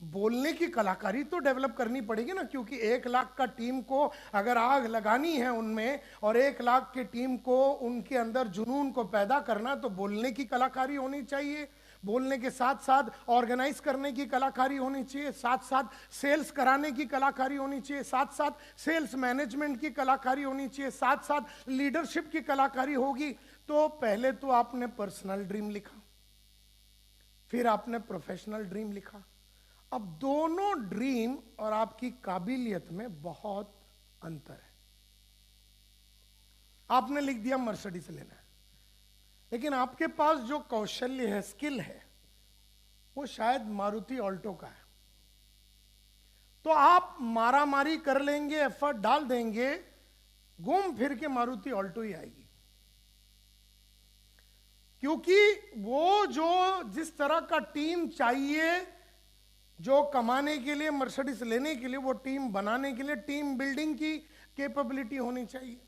बोलने की कलाकारी तो डेवलप करनी पड़ेगी ना। क्योंकि 1 लाख का टीम को अगर आग लगानी है उनमें, और 1 लाख के टीम को उनके अंदर जुनून को पैदा करना, तो बोलने की कलाकारी होनी चाहिए, बोलने के साथ साथ ऑर्गेनाइज करने की कलाकारी होनी चाहिए, साथ साथ सेल्स कराने की कलाकारी होनी चाहिए, साथ साथ सेल्स मैनेजमेंट की कलाकारी होनी चाहिए, साथ साथ लीडरशिप की कलाकारी होगी। तो पहले तो आपने पर्सनल ड्रीम लिखा, फिर आपने प्रोफेशनल ड्रीम लिखा। अब दोनों ड्रीम और आपकी काबिलियत में बहुत अंतर है। आपने लिख दिया मर्सिडीज लेना है, लेकिन आपके पास जो कौशल्य है, स्किल है, वो शायद मारुति ऑल्टो का है। तो आप मारामारी कर लेंगे, एफर्ट डाल देंगे, घूम फिर के मारुति ऑल्टो ही आएगी। क्योंकि वो जो जिस तरह का टीम चाहिए, जो कमाने के लिए, मर्सिडीज लेने के लिए, वो टीम बनाने के लिए टीम बिल्डिंग की कैपेबिलिटी होनी चाहिए।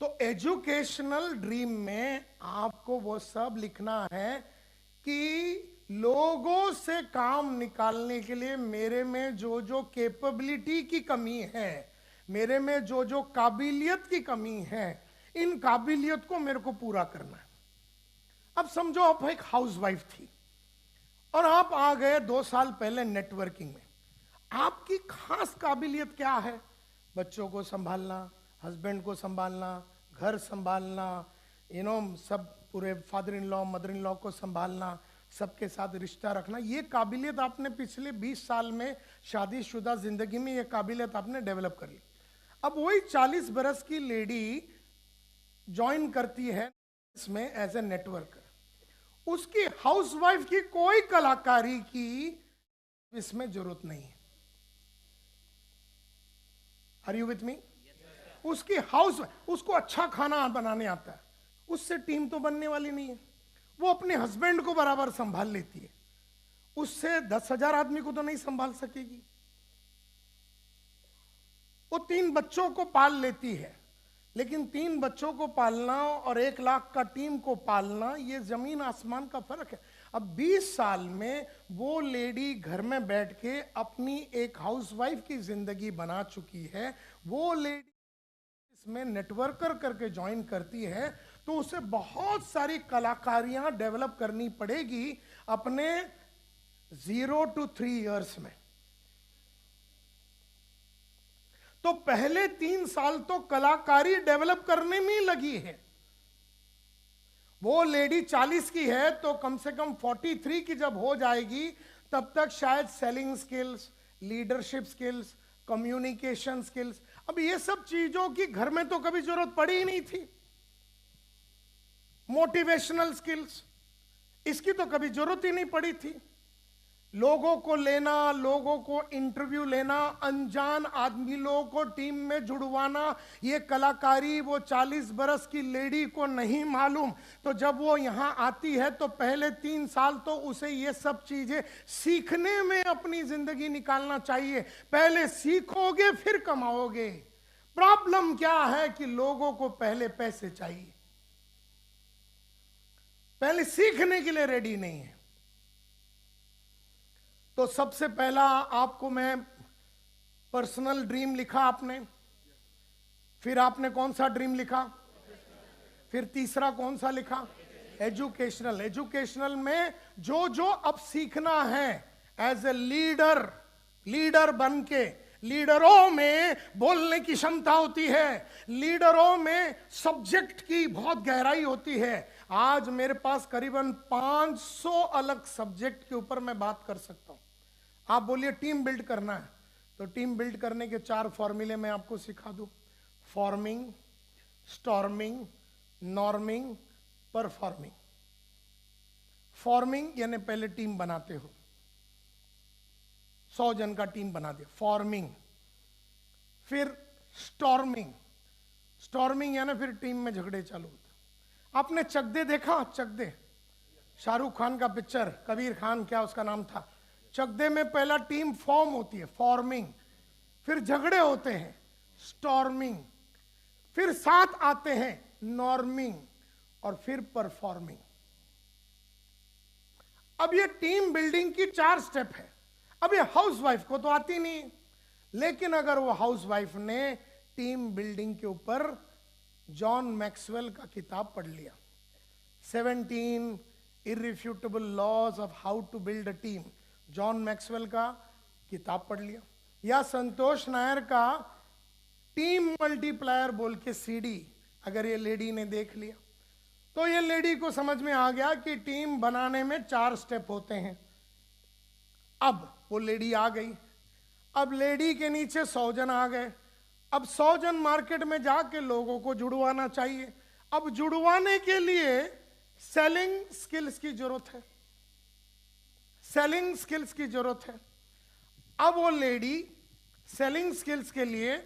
तो एजुकेशनल ड्रीम में आपको वो सब लिखना है कि लोगों से काम निकालने के लिए मेरे में जो जो कैपेबिलिटी की कमी है, मेरे में जो जो काबिलियत की कमी है, इन काबिलियत को मेरे को पूरा करना है। अब समझो आप एक हाउसवाइफ थी और आप आ गए 2 साल पहले नेटवर्किंग में। आपकी खास काबिलियत क्या है? बच्चों को संभालना, हस्बैंड को संभालना, घर संभालना, सब पूरे father in law, mother in law को संभालना, सबके साथ रिश्ता रखना। ये काबिलियत आपने पिछले 20 साल में शादीशुदा जिंदगी में ये काबिलियत आपने डेवलप कर ली। अब वही 40 बरस की लेडी ज्वाइन करती है इसमें एज ए नेटवर्कर। उसकी हाउसवाइफ की कोई कलाकारी की इसमें जरूरत नहीं है। Are you with me? उसकी हाउस, उसको अच्छा खाना बनाने आता है, उससे टीम तो बनने वाली नहीं है। वो अपने हस्बैंड को बराबर संभाल लेती है, उससे 10,000 आदमी को तो नहीं संभाल सकेगी। वो 3 बच्चों को पाल लेती है, लेकिन 3 बच्चों को पालना और 1 लाख का टीम को पालना, ये जमीन आसमान का फर्क है। अब 20 साल में वो लेडी घर में बैठ के अपनी एक हाउसवाइफ की जिंदगी बना चुकी है। वो लेडी इसमें नेटवर्कर करके ज्वाइन करती है तो उसे बहुत सारी कलाकारियां डेवलप करनी पड़ेगी अपने 0 to 3 इयर्स में। तो पहले 3 साल तो कलाकारी डेवलप करने में ही लगी है। वो लेडी 40 की है तो कम से कम 43 की जब हो जाएगी तब तक शायद selling skills, leadership skills, communication skills, अब ये सब चीजों की घर में तो कभी जरूरत पड़ी ही नहीं थी। मोटिवेशनल स्किल्स, इसकी तो कभी जरूरत ही नहीं पड़ी थी। लोगों को लेना, लोगों को इंटरव्यू लेना, अनजान आदमी लोगों को टीम में जुड़वाना, ये कलाकारी वो 40 बरस की लेडी को नहीं मालूम। तो जब वो यहां आती है तो पहले 3 साल तो उसे ये सब चीजें सीखने में अपनी जिंदगी निकालना चाहिए। पहले सीखोगे फिर कमाओगे। प्रॉब्लम क्या है कि लोगों को पहले पैसे चाहिए, पहले सीखने के लिए रेडी नहीं है। तो सबसे पहला आपको मैं पर्सनल ड्रीम लिखा आपने, फिर आपने कौन सा ड्रीम लिखा, फिर तीसरा कौन सा लिखा, एजुकेशनल। एजुकेशनल में जो जो अब सीखना है एज ए लीडर, लीडर बन के, लीडरों में बोलने की क्षमता होती है, लीडरों में सब्जेक्ट की बहुत गहराई होती है। आज मेरे पास करीबन 500 अलग सब्जेक्ट के ऊपर मैं बात कर सकता हूं। आप बोलिए टीम बिल्ड करना है तो टीम बिल्ड करने के 4 फॉर्मूले मैं आपको सिखा दूं। Forming, storming, norming, performing. Forming यानी पहले टीम बनाते हो, 100 जन का टीम बना दिया, फॉर्मिंग। फिर स्टॉर्मिंग, स्टॉर्मिंग यानी फिर टीम में झगड़े चालू होते। आपने चक दे देखा? चक दे, शाहरुख खान का पिक्चर, कबीर खान क्या उसका नाम था। चक दे में पहला टीम फॉर्म होती है, फॉर्मिंग, फिर झगड़े होते हैं, स्टॉर्मिंग, फिर साथ आते हैं, नॉर्मिंग, और फिर परफॉर्मिंग। अब ये टीम बिल्डिंग की 4 स्टेप है। अब ये हाउसवाइफ को तो आती नहीं, लेकिन अगर वो हाउसवाइफ ने टीम बिल्डिंग के ऊपर जॉन मैक्सवेल का किताब पढ़ लिया, 17 irrefutable laws of how to build a team, John Maxwell का किताब पढ़ लिया, या संतोष नायर का टीम मल्टीप्लायर बोल के सीडी अगर ये लेडी ने देख लिया, तो ये लेडी को समझ में आ गया कि टीम बनाने में 4 स्टेप होते हैं। अब वो लेडी आ गई, अब लेडी के नीचे 100 जन आ गए। अब 100 जन मार्केट में जाके लोगों को जुड़वाना चाहिए। अब जुड़वाने के लिए सेलिंग स्किल्स की जरूरत है, सेलिंग स्किल्स की जरूरत है। अब वो लेडी सेलिंग स्किल्स के लिए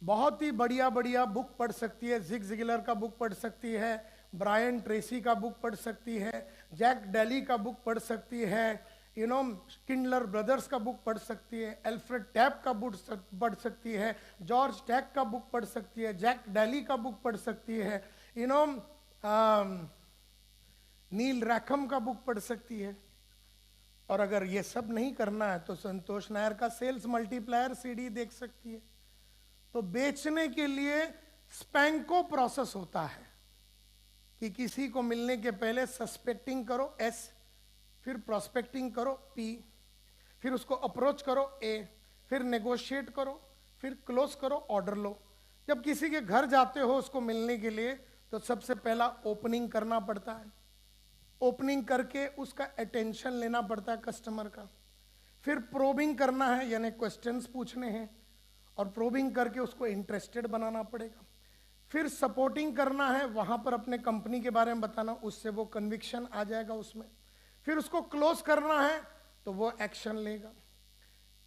बहुत ही बढ़िया बढ़िया बुक पढ़ सकती है। जिग जिगलर का बुक पढ़ सकती है, ब्रायन ट्रेसी का बुक पढ़ सकती है, जैक डेली का बुक पढ़ सकती है, किंडलर ब्रदर्स का बुक पढ़ सकती है, एल्फ्रेड टैप का बुक पढ़ सकती है, जॉर्ज टैक का बुक पढ़ सकती है, जैक डेली का बुक पढ़ सकती है, नील रैकम का बुक पढ़ सकती है। और अगर ये सब नहीं करना है तो संतोष नायर का सेल्स मल्टीप्लायर सीडी देख सकती है। तो बेचने के लिए स्पैंको प्रोसेस होता है कि किसी को मिलने के पहले सस्पेक्टिंग करो, एस, फिर प्रोस्पेक्टिंग करो, पी, फिर उसको अप्रोच करो, ए, फिर नेगोशिएट करो, फिर क्लोज करो, ऑर्डर लो। जब किसी के घर जाते हो उसको मिलने के लिए तो सबसे पहला ओपनिंग करना पड़ता है, ओपनिंग करके उसका अटेंशन लेना पड़ता है कस्टमर का, फिर प्रोबिंग करना है यानी क्वेश्चंस पूछने हैं, और प्रोबिंग करके उसको इंटरेस्टेड बनाना पड़ेगा, फिर सपोर्टिंग करना है, वहां पर अपने कंपनी के बारे में बताना, उससे वो कन्विक्शन आ जाएगा उसमें। फिर उसको क्लोज करना है तो वो एक्शन लेगा।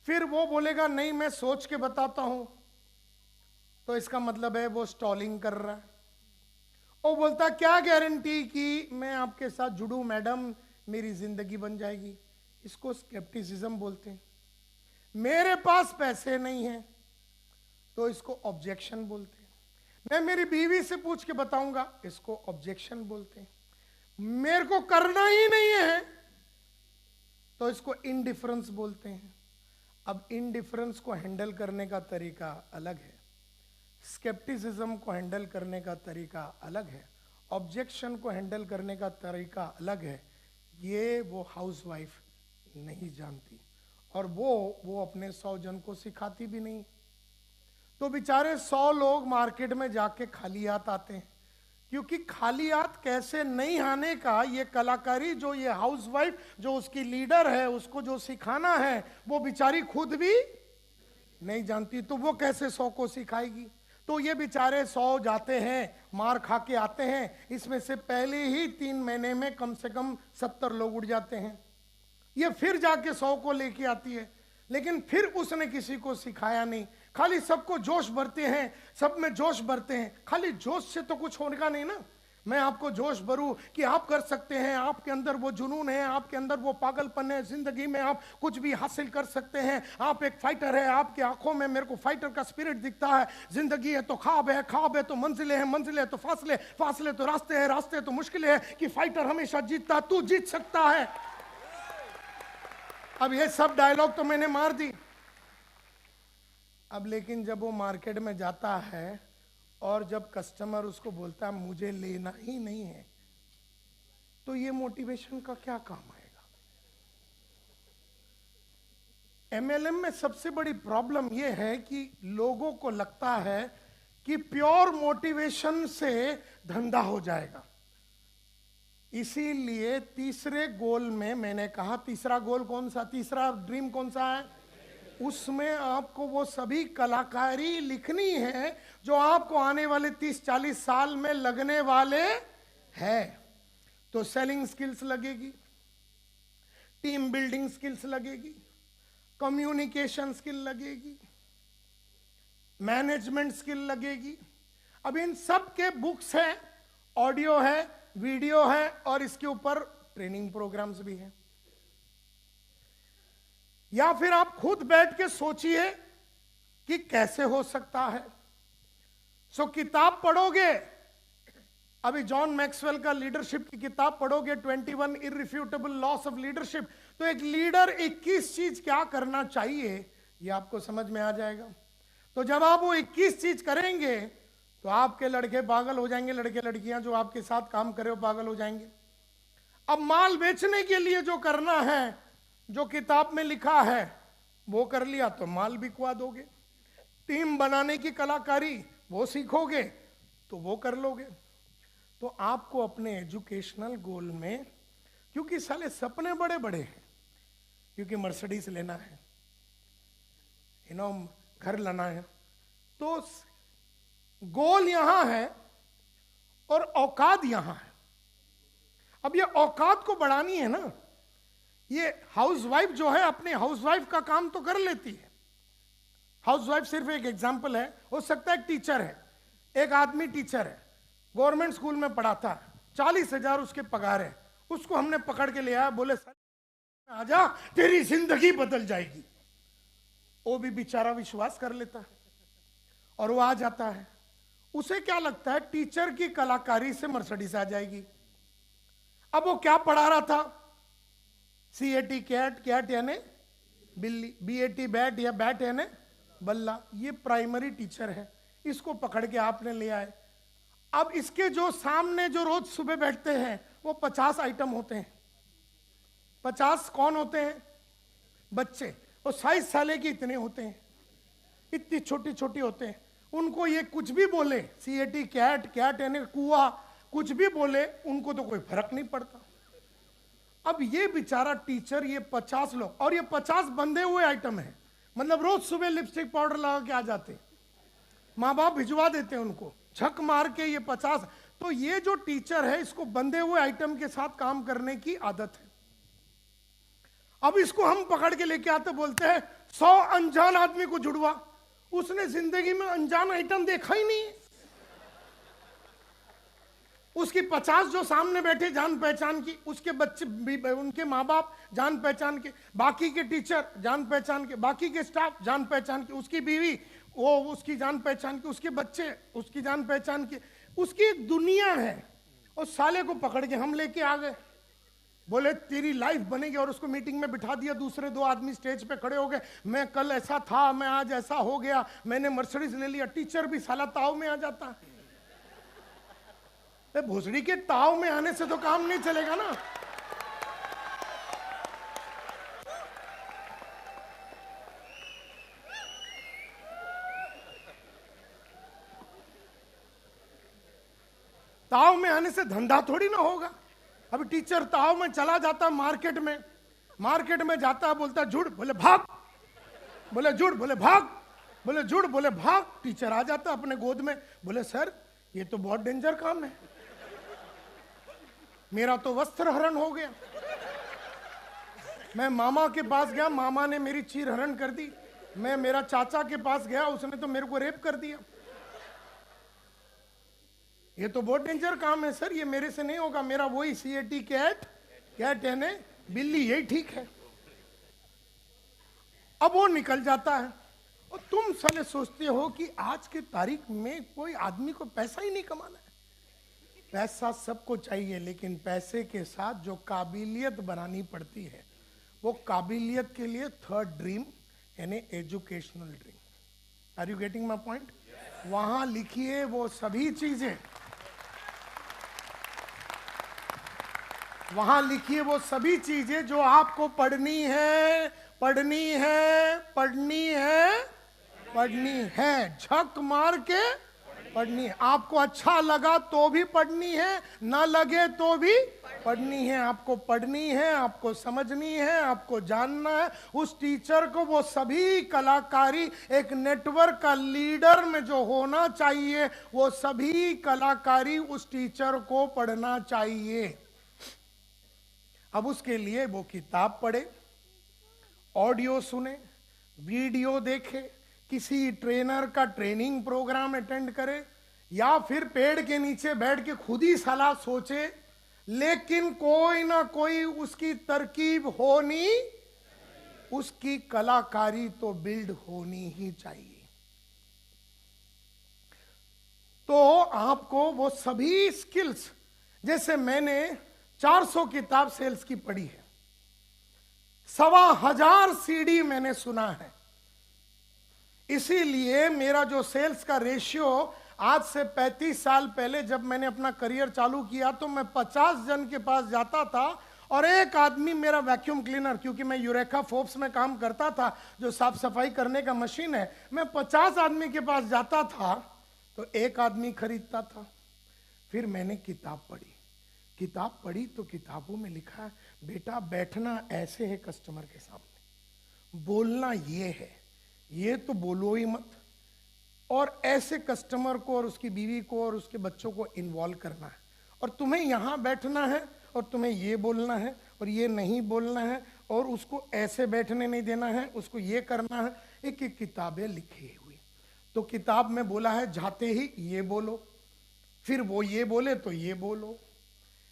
फिर वो बोलेगा नहीं मैं सोच के बताता हूं, तो इसका मतलब है वो स्टॉलिंग कर रहा है। वो बोलता क्या गारंटी कि मैं आपके साथ जुड़ूं मैडम, मेरी जिंदगी बन जाएगी। इसको स्केप्टिसिज्म बोलते हैं। मेरे पास पैसे नहीं हैं, तो इसको ऑब्जेक्शन बोलते हैं। मैं मेरी बीवी से पूछ के बताऊंगा, इसको ऑब्जेक्शन बोलते हैं। मेरे को करना ही नहीं है, तो इसको इनडिफरेंस बोलते हैं। अब इनडिफरेंस को हैंडल करने का तरीका अलग है, स्केप्टिसिज्म को हैंडल करने का तरीका अलग है, ऑब्जेक्शन को हैंडल करने का तरीका अलग है। ये वो हाउसवाइफ नहीं जानती, और वो अपने 100 जन को सिखाती भी नहीं। तो बेचारे 100 लोग मार्केट में जाके खाली हाथ आते हैं, क्योंकि खाली हाथ कैसे नहीं आने का ये कलाकारी जो ये हाउसवाइफ जो उसकी लीडर है उसको जो सिखाना है वो बेचारी खुद भी नहीं जानती, तो वो कैसे 100 को सिखाएगी। तो ये बेचारे 100 जाते हैं, मार खा के आते हैं, इसमें से पहले ही 3 महीने में कम से कम 70 लोग उड़ जाते हैं। ये फिर जाके 100 को लेके आती है, लेकिन फिर उसने किसी को सिखाया नहीं, खाली सबको जोश भरते हैं, सब में जोश भरते हैं। खाली जोश से तो कुछ होने का नहीं ना। मैं आपको जोश भरूं कि आप कर सकते हैं, आपके अंदर वो जुनून है, आपके अंदर वो पागलपन है, जिंदगी में आप कुछ भी हासिल कर सकते हैं, आप एक फाइटर है, आपकी आंखों में मेरे को फाइटर का स्पिरिट दिखता है। जिंदगी है तो ख्वाब है, ख्वाब है तो मंजिलें हैं, मंजिलें है तो फासले, फासले तो रास्ते हैं, रास्ते तो मुश्किलें हैं, कि फाइटर हमेशा जीतता, तू जीत सकता है। अब ये सब डायलॉग तो मैंने मार दी। अब लेकिन जब वो मार्केट में जाता है और जब कस्टमर उसको बोलता है मुझे लेना ही नहीं है, तो ये मोटिवेशन का क्या काम आएगा। एमएलएम में सबसे बड़ी प्रॉब्लम ये है कि लोगों को लगता है कि प्योर मोटिवेशन से धंधा हो जाएगा। इसीलिए तीसरे गोल में मैंने कहा, तीसरा गोल कौन सा, तीसरा ड्रीम कौन सा है, उसमें आपको वो सभी कलाकारी लिखनी है जो आपको आने वाले 30-40 साल में लगने वाले हैं। तो सेलिंग स्किल्स लगेगी, टीम बिल्डिंग स्किल्स लगेगी, कम्युनिकेशन स्किल लगेगी, मैनेजमेंट स्किल लगेगी। अब इन सब के बुक्स हैं, ऑडियो है, वीडियो है, और इसके ऊपर ट्रेनिंग प्रोग्राम्स भी हैं। या फिर आप खुद बैठ के सोचिए कि कैसे हो सकता है। सो किताब पढ़ोगे, अभी जॉन मैक्सवेल का लीडरशिप की किताब पढ़ोगे, 21 इररिफ्यूटेबल लॉस ऑफ लीडरशिप, तो एक लीडर 21 चीज क्या करना चाहिए ये आपको समझ में आ जाएगा। तो जब आप वो 21 चीज करेंगे तो आपके लड़के पागल हो जाएंगे, लड़के लड़कियां जो आपके साथ काम करे वो पागल हो जाएंगे। अब माल बेचने के लिए जो करना है, जो किताब में लिखा है वो कर लिया तो माल बिकवा दोगे। टीम बनाने की कलाकारी वो सीखोगे तो वो कर लोगे। तो आपको अपने एजुकेशनल गोल में, क्योंकि साले सपने बड़े बड़े हैं, क्योंकि मर्सिडीज लेना है, घर लाना है, तो गोल यहां है और औकात यहां है। अब ये औकात को बढ़ानी है ना। ये हाउसवाइफ जो है अपने हाउसवाइफ का काम तो कर लेती है। हाउसवाइफ सिर्फ एक एग्जांपल है, हो सकता है एक टीचर है, एक आदमी टीचर है, गवर्नमेंट स्कूल में पढ़ाता है, 40,000 उसके पगार है, उसको हमने पकड़ के ले आया, बोले सर आजा तेरी जिंदगी बदल जाएगी। वो भी बेचारा विश्वास कर लेता है और वो आ जाता है। उसे क्या लगता है टीचर की कलाकारी से मर्सिडीज आ जाएगी। अब वो क्या पढ़ा रहा था, CAT कैट, कैट यानी बिल्ली, BAT बैट या बैट यानी बल्ला, ये प्राइमरी टीचर है। इसको पकड़ के आपने ले आए। अब इसके जो सामने जो रोज सुबह बैठते हैं वो 50 आइटम होते हैं। 50 कौन होते हैं, बच्चे, वो 22 साल के इतने होते हैं, इतनी छोटी छोटी होते हैं। उनको ये कुछ भी बोले, CAT कैट, कैट यानी कुआ, कुछ भी बोले उनको तो कोई फर्क नहीं पड़ता। अब ये बेचारा टीचर, ये 50 लोग, और ये 50 बंधे हुए आइटम है, मतलब रोज सुबह लिपस्टिक पाउडर लगा के आ जाते, माँ बाप भिजवा देते हैं उनको, झक मार के ये 50। तो ये जो टीचर है इसको बंधे हुए आइटम के साथ काम करने की आदत है। अब इसको हम पकड़ के लेके आते, बोलते हैं 100 अनजान आदमी को जुड़वा, उसने जिंदगी में अनजान आइटम देखा ही नहीं। उसकी 50 जो सामने बैठे जान पहचान की, उसके बच्चे उनके माँ बाप जान पहचान के, बाकी के टीचर जान पहचान के, बाकी के स्टाफ जान पहचान के, उसकी बीवी वो उसकी जान पहचान के, उसके बच्चे उसकी जान पहचान के, उसकी एक दुनिया है। और साले को पकड़ के हम लेके आ गए, बोले तेरी लाइफ बनेगी। और उसको मीटिंग में बिठा दिया, दूसरे 2 आदमी स्टेज पे खड़े हो गए, मैं कल ऐसा था, मैं आज ऐसा हो गया, मैंने मर्सिडीज ले लिया। टीचर भी साला ताव में आ जाता है। भोसड़ी के ताव में आने से तो काम नहीं चलेगा ना। ताव में आने से धंधा थोड़ी ना होगा। अभी टीचर ताव में चला जाता मार्केट में जाता है, बोलता जुड़, बोले भाग, बोले जुड़, बोले भाग, बोले जुड़, बोले भाग। टीचर आ जाता अपने गोद में, बोले सर ये तो बहुत डेंजर काम है, मेरा तो वस्त्र हरण हो गया। मैं मामा के पास गया, मामा ने मेरी चीर हरण कर दी। मैं मेरा चाचा के पास गया, उसने तो मेरे को रेप कर दिया। ये तो बहुत डेंजर काम है सर, ये मेरे से नहीं होगा, मेरा वही CAT कैट है ने बिल्ली, यही ठीक है। अब वो निकल जाता है और तुम साले सोचते हो कि आज के तारीख में कोई आदमी को पैसा ही नहीं कमाना है। पैसा सबको चाहिए, लेकिन पैसे के साथ जो काबिलियत बनानी पड़ती है, वो काबिलियत के लिए 3rd ड्रीम यानी educational dream. Are you getting my point? वहां लिखिए वो सभी चीजें, वहां लिखिए वो सभी चीजें जो आपको पढ़नी है, पढ़नी है, पढ़नी है, पढ़नी है, झक मार के पढ़नी है। आपको अच्छा लगा तो भी पढ़नी है, ना लगे तो भी पढ़नी है। आपको पढ़नी है, आपको समझनी है, आपको जानना है। उस टीचर को वो सभी कलाकारी, एक नेटवर्क का लीडर में जो होना चाहिए, वो सभी कलाकारी उस टीचर को पढ़ना चाहिए। अब उसके लिए वो किताब पढ़े, ऑडियो सुने, वीडियो देखे, किसी ट्रेनर का ट्रेनिंग प्रोग्राम अटेंड करे, या फिर पेड़ के नीचे बैठ के खुद ही सलाह सोचे, लेकिन कोई ना कोई उसकी तरकीब होनी, उसकी कलाकारी तो बिल्ड होनी ही चाहिए। तो आपको वो सभी स्किल्स, जैसे मैंने 400 किताब सेल्स की पढ़ी है, 1500 CD मैंने सुना है, इसीलिए मेरा जो सेल्स का रेशियो आज से 35 साल पहले जब मैंने अपना करियर चालू किया तो मैं 50 जन के पास जाता था और एक आदमी मेरा वैक्यूम क्लीनर, क्योंकि मैं यूरेका फोर्ब्स में काम करता था जो साफ सफाई करने का मशीन है, मैं 50 आदमी के पास जाता था तो एक आदमी खरीदता था। फिर मैंने किताब पढ़ी तो किताबों में लिखा है बेटा बैठना ऐसे है कस्टमर के सामने, बोलना ये है, ये तो बोलो ही मत, और ऐसे कस्टमर को और उसकी बीवी को और उसके बच्चों को इन्वॉल्व करना है, और तुम्हें यहाँ बैठना है और तुम्हें ये बोलना है और ये नहीं बोलना है, और उसको ऐसे बैठने नहीं देना है, उसको ये करना है। एक एक किताबें लिखी हुई। तो किताब में बोला है जाते ही ये बोलो, फिर वो ये बोले तो ये बोलो,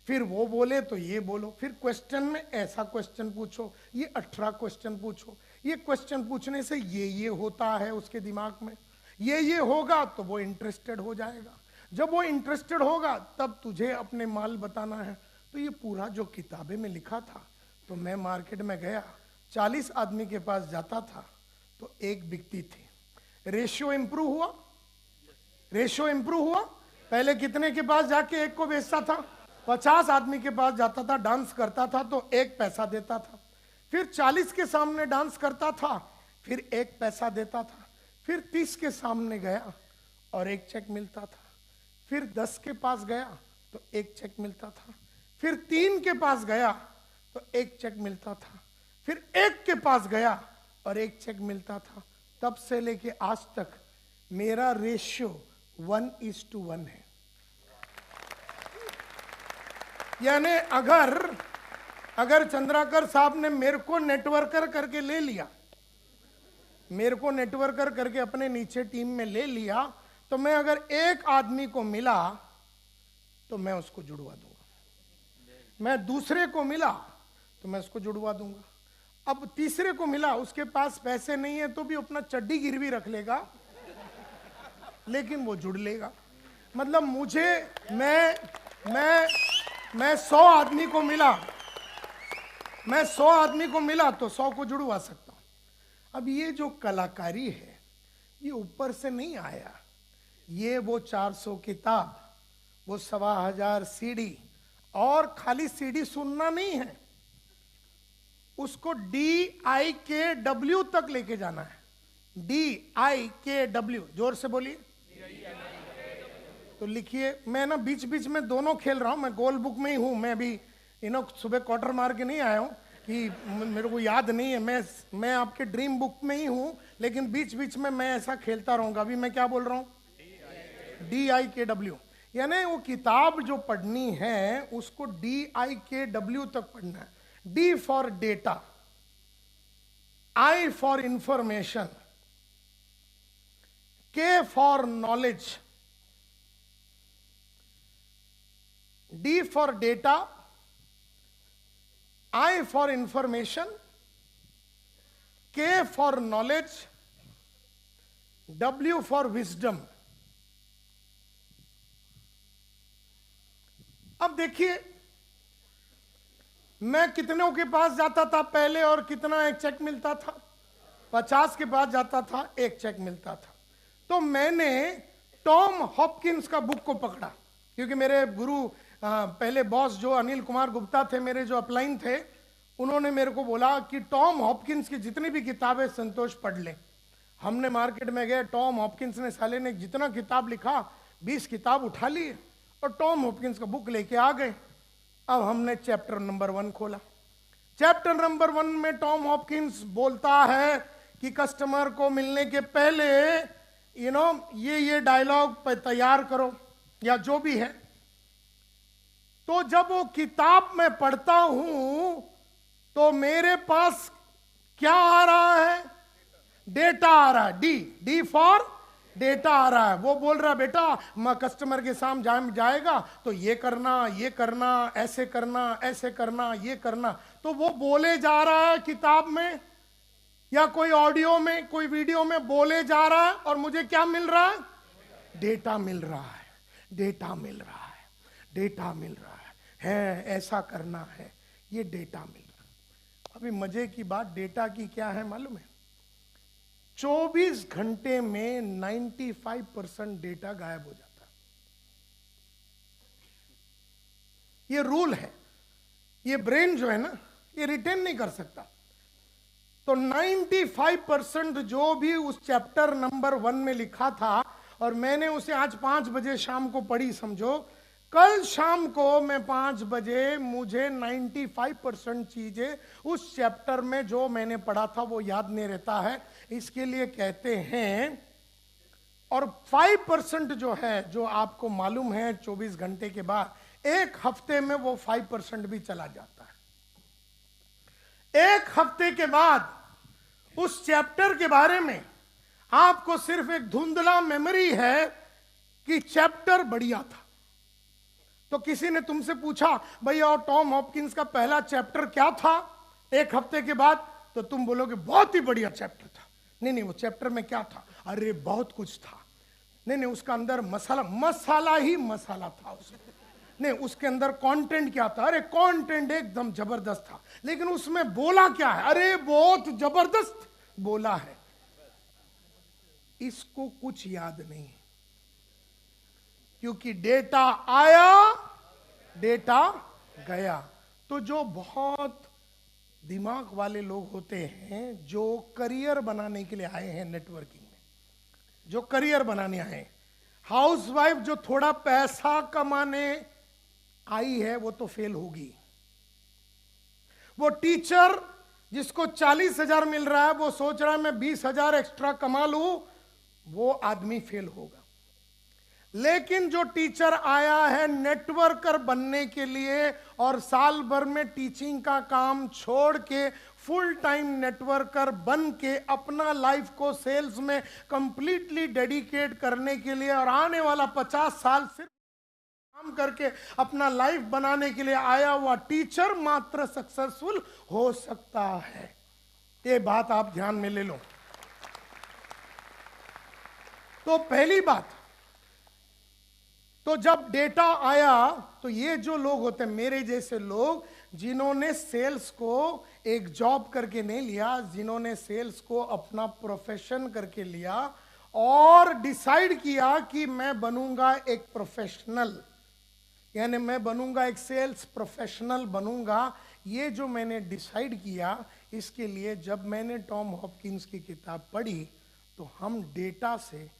फिर वो बोले तो ये बोलो, फिर क्वेश्चन में ऐसा क्वेश्चन पूछो, ये 18 क्वेश्चन पूछो, ये क्वेश्चन पूछने से ये होता है उसके दिमाग में, ये होगा तो वो इंटरेस्टेड हो जाएगा, जब वो इंटरेस्टेड होगा तब तुझे अपने माल बताना है। तो ये पूरा जो किताबें में लिखा था, तो मैं मार्केट में गया, 40 आदमी के पास जाता था तो एक बिकती थी। रेशियो इंप्रूव हुआ, रेशियो इंप्रूव हुआ। पहले कितने के पास जाके एक को बेचता था? 50 आदमी के पास जाता था, डांस करता था तो 1 पैसा देता था, फिर 40 के सामने डांस करता था, फिर 1 पैसा देता था, फिर 30 के सामने गया और 1 चेक मिलता था, फिर 10 के पास गया तो 1 चेक मिलता था, फिर 3 के पास गया तो 1 चेक मिलता था, फिर 1 के पास गया और 1 चेक मिलता था। तब से लेके आज तक मेरा रेशियो 1:1 है। यानी अगर चंद्राकर साहब ने मेरे को नेटवर्कर करके ले लिया, मेरे को नेटवर्कर करके अपने नीचे टीम में ले लिया, तो मैं अगर एक आदमी को मिला तो मैं उसको जुड़वा दूंगा, मैं दूसरे को मिला तो मैं उसको जुड़वा दूंगा, अब तीसरे को मिला, उसके पास पैसे नहीं है तो भी अपना चड्डी गिरवी रख लेगा, लेकिन वो जुड़ लेगा। मतलब मुझे मैं 100 आदमी को मिला, मैं 100 आदमी को मिला तो 100 को जुड़वा सकता हूं। अब ये जो कलाकारी है ये ऊपर से नहीं आया, ये वो 400 किताब, वो 1500 सीडी, और खाली सीडी सुनना नहीं है, उसको DIKW तक लेके जाना है। DIKW, जोर से बोलिए। तो लिखिए, मैं ना बीच बीच में दोनों खेल रहा हूं, मैं गोल बुक में ही हूं, मैं अभी सुबह क्वार्टर मार के नहीं आया हूं कि मेरे को याद नहीं है, मैं आपके ड्रीम बुक में ही हूं, लेकिन बीच बीच में मैं ऐसा खेलता रहूंगा। अभी मैं क्या बोल रहा हूं? DIKW, यानी वो किताब जो पढ़नी है उसको DIKW तक पढ़ना है। D for data, I for information, K for knowledge, D for data, I for information, K for knowledge, W for wisdom. अब देखिए, मैं कितनों के पास जाता था पहले और कितना एक चेक मिलता था? 50 के पास जाता था, एक चेक मिलता था। तो मैंने टॉम हॉपकिंस का बुक को पकड़ा, क्योंकि मेरे गुरु पहले बॉस जो अनिल कुमार गुप्ता थे, मेरे जो अपलाइन थे, उन्होंने मेरे को बोला कि टॉम हॉपकिंस की जितनी भी किताबें संतोष पढ़ ले। हमने मार्केट में गए, टॉम हॉपकिंस ने साले ने जितना किताब लिखा 20 किताब उठा ली और टॉम हॉपकिंस का बुक लेके आ गए। अब हमने चैप्टर नंबर 1 खोला। चैप्टर नंबर 1 में टॉम हॉपकिंस बोलता है कि कस्टमर को मिलने के पहले ये डायलॉग तैयार करो या जो भी है। तो जब वो किताब मैं पढ़ता हूं तो मेरे पास क्या आ रहा है? डेटा आ रहा है। डी फॉर डेटा आ रहा है। वो बोल रहा बेटा मैं कस्टमर के सामने जाएगा तो ये करना, ऐसे करना, ये करना। तो वो बोले जा रहा है किताब में या कोई ऑडियो में, कोई वीडियो में बोले जा रहा है, और मुझे क्या मिल रहा है? डेटा मिल रहा है, डेटा मिल रहा है, डेटा मिल रहा है, ऐसा करना है, ये डेटा मिल रहा है। अभी मजे की बात डेटा की क्या है मालूम है? 24 घंटे में 95% डेटा गायब हो जाता है। ये रूल है, ये ब्रेन जो है ना, ये रिटेन नहीं कर सकता। तो 95% जो भी उस चैप्टर नंबर 1 में लिखा था, और मैंने उसे आज 5 बजे शाम को पढ़ी, समझो कल शाम को मैं 5 बजे मुझे 95% चीजें उस चैप्टर में जो मैंने पढ़ा था वो याद नहीं रहता है। इसके लिए कहते हैं, और 5% जो है, जो आपको मालूम है 24 घंटे के बाद, एक हफ्ते में वो 5% भी चला जाता है। एक हफ्ते के बाद उस चैप्टर के बारे में आपको सिर्फ एक धुंधला मेमोरी है कि चैप्टर बढ़िया था। तो किसी ने तुमसे पूछा भैया और टॉम हॉपकिंस का पहला चैप्टर क्या था एक हफ्ते के बाद, तो तुम बोलोगे बहुत ही बढ़िया चैप्टर था। नहीं, वो चैप्टर में क्या था? अरे बहुत कुछ था। नहीं, उसका अंदर मसाला ही मसाला था उसमें। नहीं, उसके अंदर कंटेंट क्या था? अरे कंटेंट एकदम जबरदस्त था, लेकिन उसमें बोला क्या है? अरे बहुत जबरदस्त बोला है। इसको कुछ याद नहीं, क्योंकि डेटा आया, डेटा गया। तो जो बहुत दिमाग वाले लोग होते हैं, जो करियर बनाने के लिए आए हैं नेटवर्किंग में, जो करियर बनाने आए हैं, हाउसवाइफ जो थोड़ा पैसा कमाने आई है वो तो फेल होगी। वो टीचर जिसको 40,000 मिल रहा है, वो सोच रहा है मैं 20,000 एक्स्ट्रा कमा लूं, वो आदमी फेल होगा। लेकिन जो टीचर आया है नेटवर्कर बनने के लिए और साल भर में टीचिंग का काम छोड़ के फुल टाइम नेटवर्कर बन के अपना लाइफ को सेल्स में कंप्लीटली डेडिकेट करने के लिए और आने वाला 50 साल सिर्फ काम करके अपना लाइफ बनाने के लिए आया हुआ टीचर मात्र सक्सेसफुल हो सकता है। ये बात आप ध्यान में ले लो। तो पहली बात, तो जब डेटा आया तो ये जो लोग होते हैं मेरे जैसे लोग, जिन्होंने सेल्स को एक जॉब करके नहीं लिया, जिन्होंने सेल्स को अपना प्रोफेशन करके लिया और डिसाइड किया कि मैं बनूंगा एक प्रोफेशनल, यानी मैं बनूंगा एक सेल्स प्रोफेशनल बनूंगा, ये जो मैंने डिसाइड किया, इसके लिए जब मैंने टॉम हॉपकिंस की किताब पढ़ी तो हम डेटा से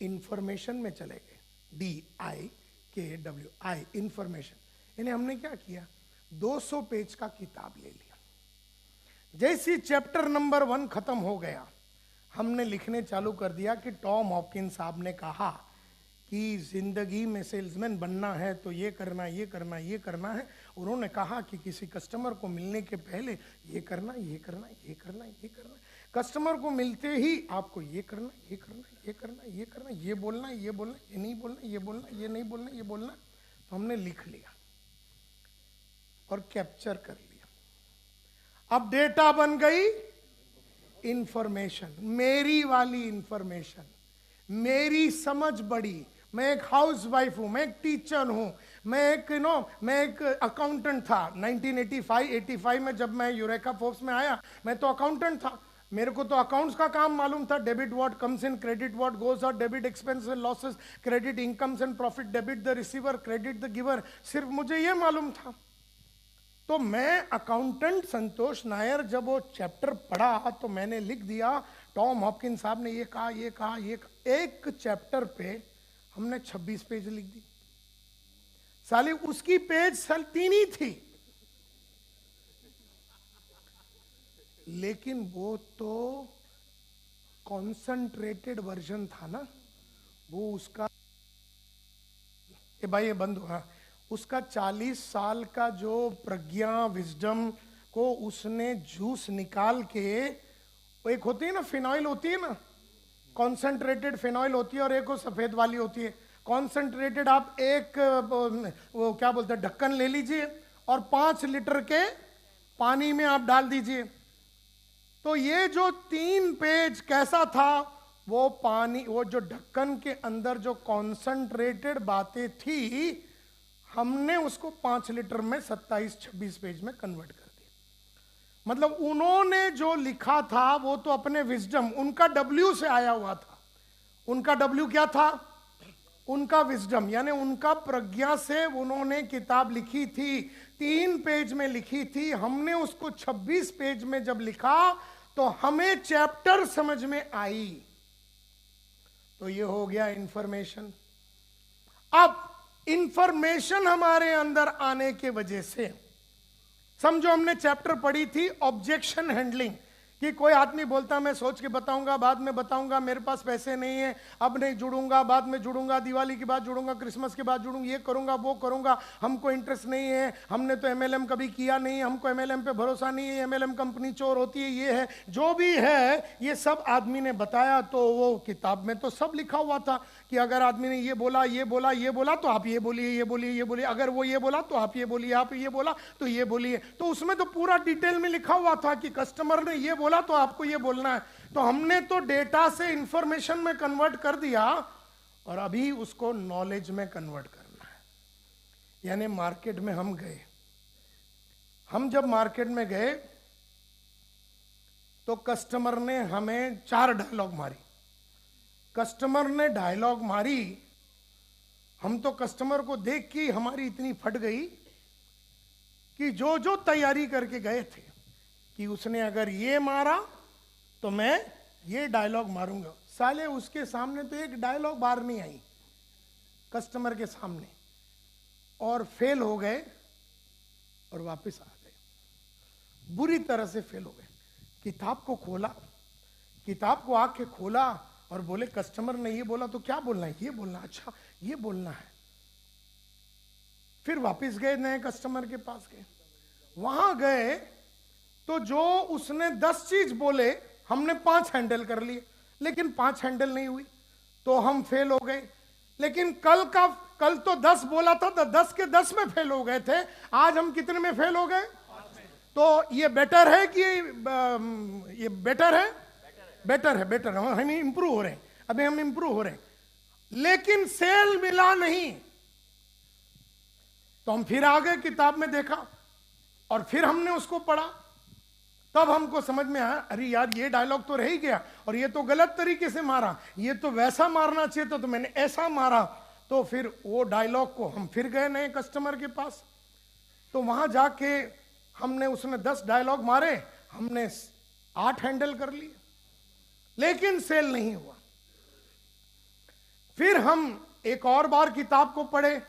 इंफॉर्मेशन में चले गए। DIKWI, information. यानी हमने क्या किया, 200 पेज का किताब ले लिया। जैसी चैप्टर नंबर 1 खत्म हो गया, हमने लिखने चालू कर दिया कि टॉम हॉपकिंस साहब ने कहा कि जिंदगी में सेल्समैन बनना है तो ये करना, ये करना, ये करना है। उन्होंने कहा कि किसी कस्टमर को मिलने के पहले ये करना, ये करना, ये करना, ये करना, कस्टमर को मिलते ही आपको ये करना, ये करना, ये करना, ये करना, ये बोलना, ये बोलना, ये नहीं बोलना, ये बोलना, ये नहीं बोलना, ये बोलना। तो हमने लिख लिया और कैप्चर कर लिया। अब डेटा बन गई इंफॉर्मेशन, मेरी वाली इंफॉर्मेशन, मेरी समझ बड़ी। मैं एक हाउस वाइफ हूं, मैं एक टीचर हूं, मैं एक मैं एक अकाउंटेंट था। 1985 में जब मैं यूरेका फोर्ब्स में आया, मैं तो अकाउंटेंट था। मेरे को तो अकाउंट्स का काम मालूम था। Debit what comes in, credit what goes out, debit expense and losses, credit incomes and profit, debit the receiver, credit the giver, सिर्फ मुझे ये मालूम था। तो मैं अकाउंटेंट संतोष नायर जब वो चैप्टर पढ़ा तो मैंने लिख दिया, टॉम हॉपकिंस साहब ने ये कहा, ये कहा, ये कहा। एक चैप्टर पे हमने 26 पेज लिख दी। साली उसकी पेज साल 3 ही थी, लेकिन वो तो कॉन्सेंट्रेटेड वर्जन था ना, वो उसका भाई ये बंद हुआ, उसका 40 साल का जो प्रज्ञा विजडम को उसने जूस निकाल के, वो एक होती है ना फिनॉइल होती है ना, कॉन्सेंट्रेटेड फिनॉइल होती है और एक वो सफेद वाली होती है। कॉन्सेंट्रेटेड आप एक वो क्या बोलते हैं ढक्कन ले लीजिए और 5 लीटर के पानी में आप डाल दीजिए। तो ये जो 3 पेज कैसा था, वो पानी, वो जो ढक्कन के अंदर जो कॉन्सेंट्रेटेड बातें थी, हमने उसको 5 लीटर में 27-26 पेज में कन्वर्ट कर दिया। मतलब उन्होंने जो लिखा था वो तो अपने विजडम, उनका W से आया हुआ था। उनका W क्या था? उनका विजडम, यानी उनका प्रज्ञा से उन्होंने किताब लिखी थी, 3 पेज में लिखी थी। हमने उसको 26 पेज में जब लिखा तो हमें चैप्टर समझ में आई। तो ये हो गया इंफॉर्मेशन। अब इंफॉर्मेशन हमारे अंदर आने के वजह से, समझो हमने चैप्टर पढ़ी थी ऑब्जेक्शन हैंडलिंग, कि कोई आदमी बोलता मैं सोच के बताऊंगा, बाद में बताऊंगा, मेरे पास पैसे नहीं है, अब नहीं जुड़ूंगा, बाद में जुड़ूंगा, दिवाली के बाद जुड़ूंगा, क्रिसमस के बाद जुड़ूंगा, ये करूंगा, वो करूंगा, हमको इंटरेस्ट नहीं है, हमने तो MLM कभी किया नहीं, हमको MLM पे भरोसा नहीं है, MLM कंपनी चोर होती है, ये है, जो भी है, ये सब आदमी ने बताया। तो वो किताब में तो सब लिखा हुआ था कि अगर आदमी ने ये बोला, ये बोला, ये बोला तो आप ये बोलिए, ये बोलिए, ये बोलिए, अगर वो ये बोला तो आप ये बोलिए, आप ये बोला तो ये बोलिए। तो उसमें तो पूरा डिटेल में लिखा हुआ था कि कस्टमर ने ये बोला तो आपको ये बोलना है। तो हमने तो डेटा से इंफॉर्मेशन में कन्वर्ट कर दिया और अभी उसको नॉलेज में कन्वर्ट करना है। यानी मार्केट में हम गए, हम जब मार्केट में गए तो कस्टमर ने हमें 4 डायलॉग मारी। कस्टमर ने डायलॉग मारी, हम तो कस्टमर को देख के हमारी इतनी फट गई कि जो जो तैयारी करके गए थे कि उसने अगर ये मारा तो मैं ये डायलॉग मारूंगा, साले उसके सामने तो एक डायलॉग बाहर नहीं आई कस्टमर के सामने, और फेल हो गए और वापस आ गए, बुरी तरह से फेल हो गए। किताब को खोला, किताब को आके खोला और बोले कस्टमर ने ये बोला तो क्या बोलना है, ये बोलना, अच्छा ये बोलना है। फिर वापस गए, नए कस्टमर के पास गए, वहां गए तो जो उसने 10 चीज बोले हमने 5 हैंडल कर लिए, लेकिन 5 हैंडल नहीं हुई तो हम फेल हो गए। लेकिन कल तो 10 बोला था तो 10 के 10 में फेल हो गए थे, आज हम कितने में फेल हो गए? तो ये बेटर है कि ये बेटर है? बेटर है, हम इंप्रूव हो रहे हैं, अभी हम इंप्रूव हो रहे हैं, लेकिन सेल मिला नहीं। तो हम फिर आ गए, किताब में देखा और फिर हमने उसको पढ़ा, तब हमको समझ में आया अरे यार ये डायलॉग तो रह ही गया और ये तो गलत तरीके से मारा, ये तो वैसा मारना चाहिए तो मैंने ऐसा मारा। तो फिर वो डायलॉग को हम फिर गए नए कस्टमर के पास, तो वहां जाके हमने, उसने 10 डायलॉग मारे, हमने 8 हैंडल कर लिए, लेकिन सेल नहीं हुआ। फिर हम एक और बार किताब को पढ़े,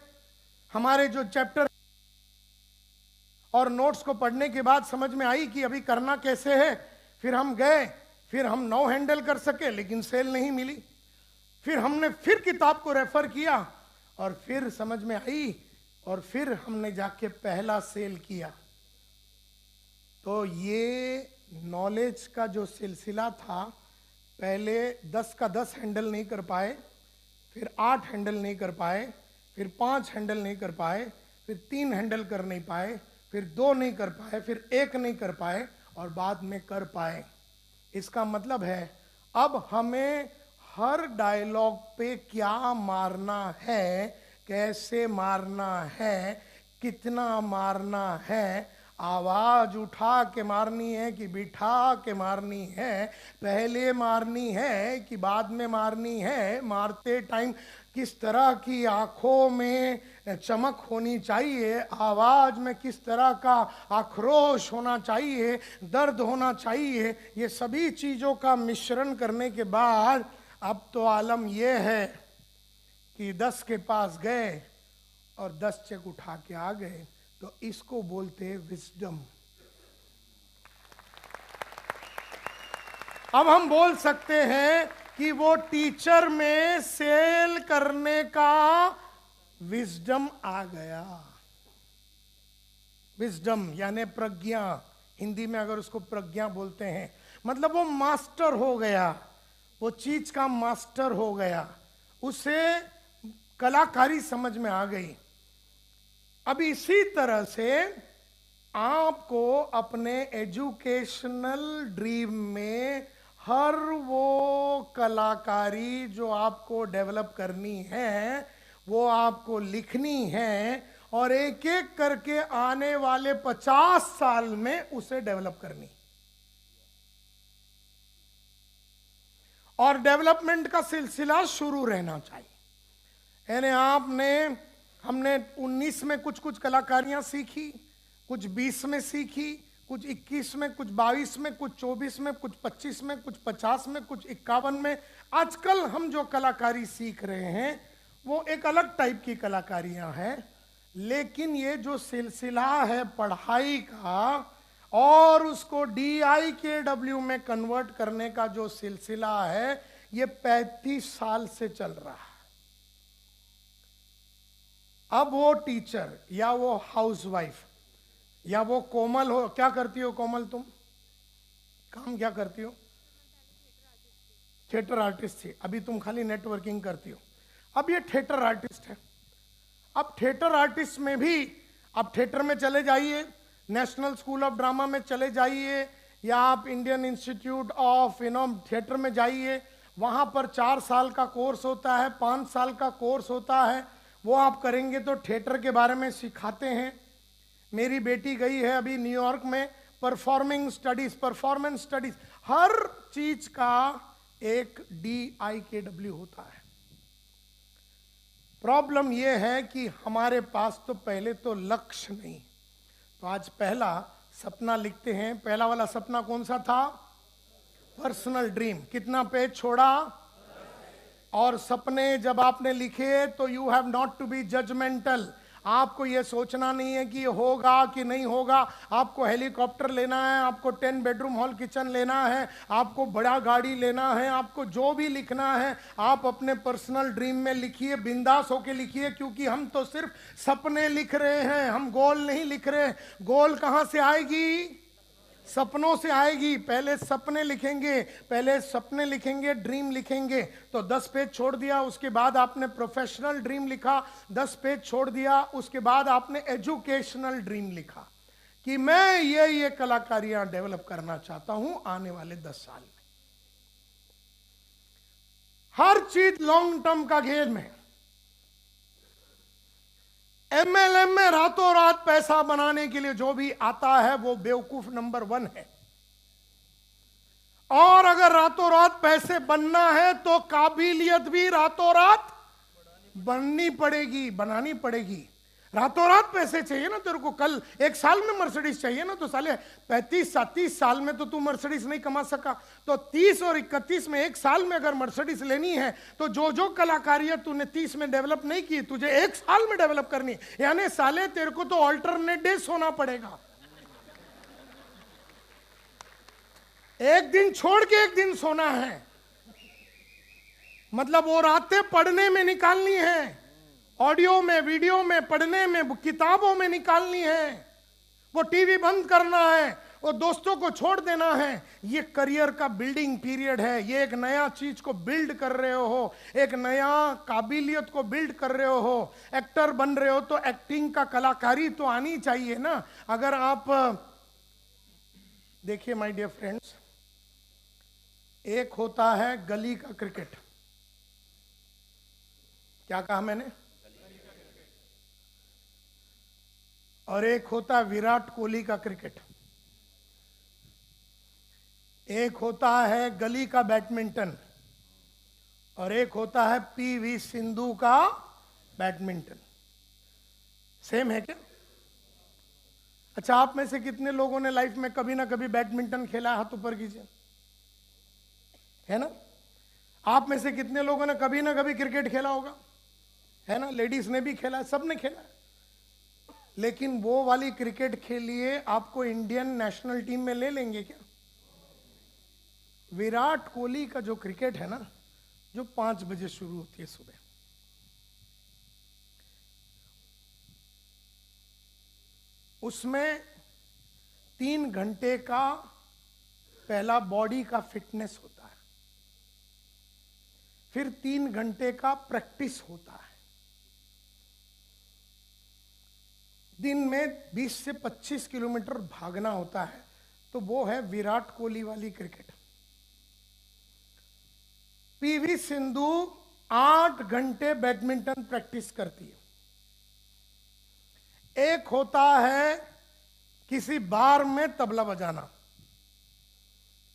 हमारे जो चैप्टर और नोट्स को पढ़ने के बाद समझ में आई कि अभी करना कैसे है। फिर हम गए, फिर हम 9 हैंडल कर सके, लेकिन सेल नहीं मिली। फिर हमने फिर किताब को रेफर किया और फिर समझ में आई और फिर हमने जाके पहला सेल किया। तो ये नॉलेज का जो सिलसिला था, पहले 10 का 10 हैंडल नहीं कर पाए, फिर 8 हैंडल नहीं कर पाए, फिर 5 हैंडल नहीं कर पाए, फिर 3 हैंडल कर नहीं पाए, फिर 2 नहीं कर पाए, फिर 1 नहीं कर पाए और बाद में कर पाए। इसका मतलब है अब हमें हर डायलॉग पे क्या मारना है, कैसे मारना है, कितना मारना है, आवाज उठा के मारनी है कि बिठा के मारनी है, पहले मारनी है कि बाद में मारनी है, मारते टाइम किस तरह की आंखों में चमक होनी चाहिए, आवाज में किस तरह का आक्रोश होना चाहिए, दर्द होना चाहिए, ये सभी चीजों का मिश्रण करने के बाद अब तो आलम यह है कि 10 के पास गए और 10 चेक उठा के आ गए। तो इसको बोलते विजडम। अब हम बोल सकते हैं कि वो टीचर में सेल करने का विजडम आ गया। विजडम यानी प्रज्ञा, हिंदी में अगर उसको प्रज्ञा बोलते हैं, मतलब वो मास्टर हो गया, वो चीज का मास्टर हो गया, उसे कलाकारी समझ में आ गई। अब इसी तरह से आपको अपने एजुकेशनल ड्रीम में हर वो कलाकारी जो आपको डेवलप करनी है, वो आपको लिखनी है और एक एक करके आने वाले 50 साल में उसे डेवलप करनी। और डेवलपमेंट का सिलसिला शुरू रहना चाहिए। यानी हमने 19 में कुछ कलाकारियां सीखी, कुछ 20 में सीखी, कुछ 21 में, कुछ 22 में, कुछ 24 में, कुछ 25 में, कुछ 50 में, कुछ 51 में। आजकल हम जो कलाकारी सीख रहे हैं वो एक अलग टाइप की कलाकारियां हैं, लेकिन ये जो सिलसिला है पढ़ाई का और उसको DIKW में कन्वर्ट करने का जो सिलसिला है, ये 35 साल से चल रहा है। अब वो टीचर या वो हाउसवाइफ या वो कोमल हो, क्या करती हो कोमल तुम? काम क्या करती हो? थिएटर आर्टिस्ट थी, अभी तुम खाली नेटवर्किंग करती हो। अब ये थिएटर आर्टिस्ट है। अब थिएटर आर्टिस्ट में भी, अब थिएटर में चले जाइए, नेशनल स्कूल ऑफ ड्रामा में चले जाइए या आप इंडियन इंस्टीट्यूट ऑफ थिएटर में जाइए, वहाँ पर 4 साल का कोर्स होता है, 5 साल का कोर्स होता है। वो आप करेंगे तो थिएटर के बारे में सिखाते हैं। मेरी बेटी गई है अभी न्यूयॉर्क में, परफॉर्मेंस स्टडीज, हर चीज का एक DIKW होता है। प्रॉब्लम यह है कि हमारे पास तो पहले तो लक्ष्य नहीं। तो आज पहला सपना लिखते हैं। पहला वाला सपना कौन सा था? Personal dream. कितना पेज छोड़ा? और सपने जब आपने लिखे तो you have not to be judgemental. आपको ये सोचना नहीं है कि ये होगा कि नहीं होगा। आपको हेलीकॉप्टर लेना है, आपको 10 बेडरूम हॉल किचन लेना है, आपको बड़ा गाड़ी लेना है, आपको जो भी लिखना है आप अपने पर्सनल ड्रीम में लिखिए, बिंदास होके लिखिए, क्योंकि हम तो सिर्फ सपने लिख रहे हैं, हम गोल नहीं लिख रहे। गोल कहां से आएगी? सपनों से आएगी। पहले सपने लिखेंगे, पहले सपने लिखेंगे, ड्रीम लिखेंगे। तो 10 पेज छोड़ दिया, उसके बाद आपने प्रोफेशनल ड्रीम लिखा, 10 पेज छोड़ दिया, उसके बाद आपने एजुकेशनल ड्रीम लिखा कि मैं ये कलाकारियां डेवलप करना चाहता हूं आने वाले 10 साल में। हर चीज लॉन्ग टर्म का खेल में। एमएलएम में रातों रात पैसा बनाने के लिए जो भी आता है वो बेवकूफ नंबर 1 है। और अगर रातों रात पैसे बनना है तो काबिलियत भी रातों रात बनानी पड़ेगी। रातों रात पैसे चाहिए ना तेरे को, कल 1 साल में मर्सिडीज चाहिए ना, तो साले 35-37 साल में तो तू मर्सिडीज नहीं कमा सका, तो 30 और 31 में 1 साल में अगर मर्सिडीज लेनी है तो जो कलाकारियां तूने 30 में डेवलप नहीं की तुझे 1 साल में डेवलप करनी, यानी साले तेरे को तो ऑल्टरनेट डे सोना पड़ेगा। एक दिन छोड़ के एक दिन सोना है, मतलब वो रातें पढ़ने में निकालनी है, ऑडियो में, वीडियो में, पढ़ने में, किताबों में निकालनी है, वो टीवी बंद करना है, वो दोस्तों को छोड़ देना है। ये करियर का बिल्डिंग पीरियड है। ये एक नया चीज को बिल्ड कर रहे हो, एक नया काबिलियत को बिल्ड कर रहे हो। एक्टर बन रहे हो तो एक्टिंग का कलाकारी तो आनी चाहिए ना। अगर आप देखिए माय डियर फ्रेंड्स, एक होता है गली का क्रिकेट। क्या कहा मैंने? और एक होता है विराट कोहली का क्रिकेट। एक होता है गली का बैडमिंटन और एक होता है पीवी सिंधु का बैडमिंटन। सेम है क्या? अच्छा, आप में से कितने लोगों ने लाइफ में कभी ना कभी बैडमिंटन खेला? हाथ ऊपर कीजिए, है ना? आप में से कितने लोगों ने कभी ना कभी क्रिकेट खेला होगा? है ना? लेडीज ने भी खेला, सब ने खेला। लेकिन वो वाली क्रिकेट खेलिए, आपको इंडियन नेशनल टीम में ले लेंगे क्या? विराट कोहली का जो क्रिकेट है ना, जो 5 बजे शुरू होती है सुबह, उसमें 3 घंटे का पहला बॉडी का फिटनेस होता है, फिर 3 घंटे का प्रैक्टिस होता है। दिन में 20 से 25 किलोमीटर भागना होता है। तो वो है विराट कोहली वाली क्रिकेट। पीवी सिंधु 8 घंटे बैडमिंटन प्रैक्टिस करती है। एक होता है किसी बार में तबला बजाना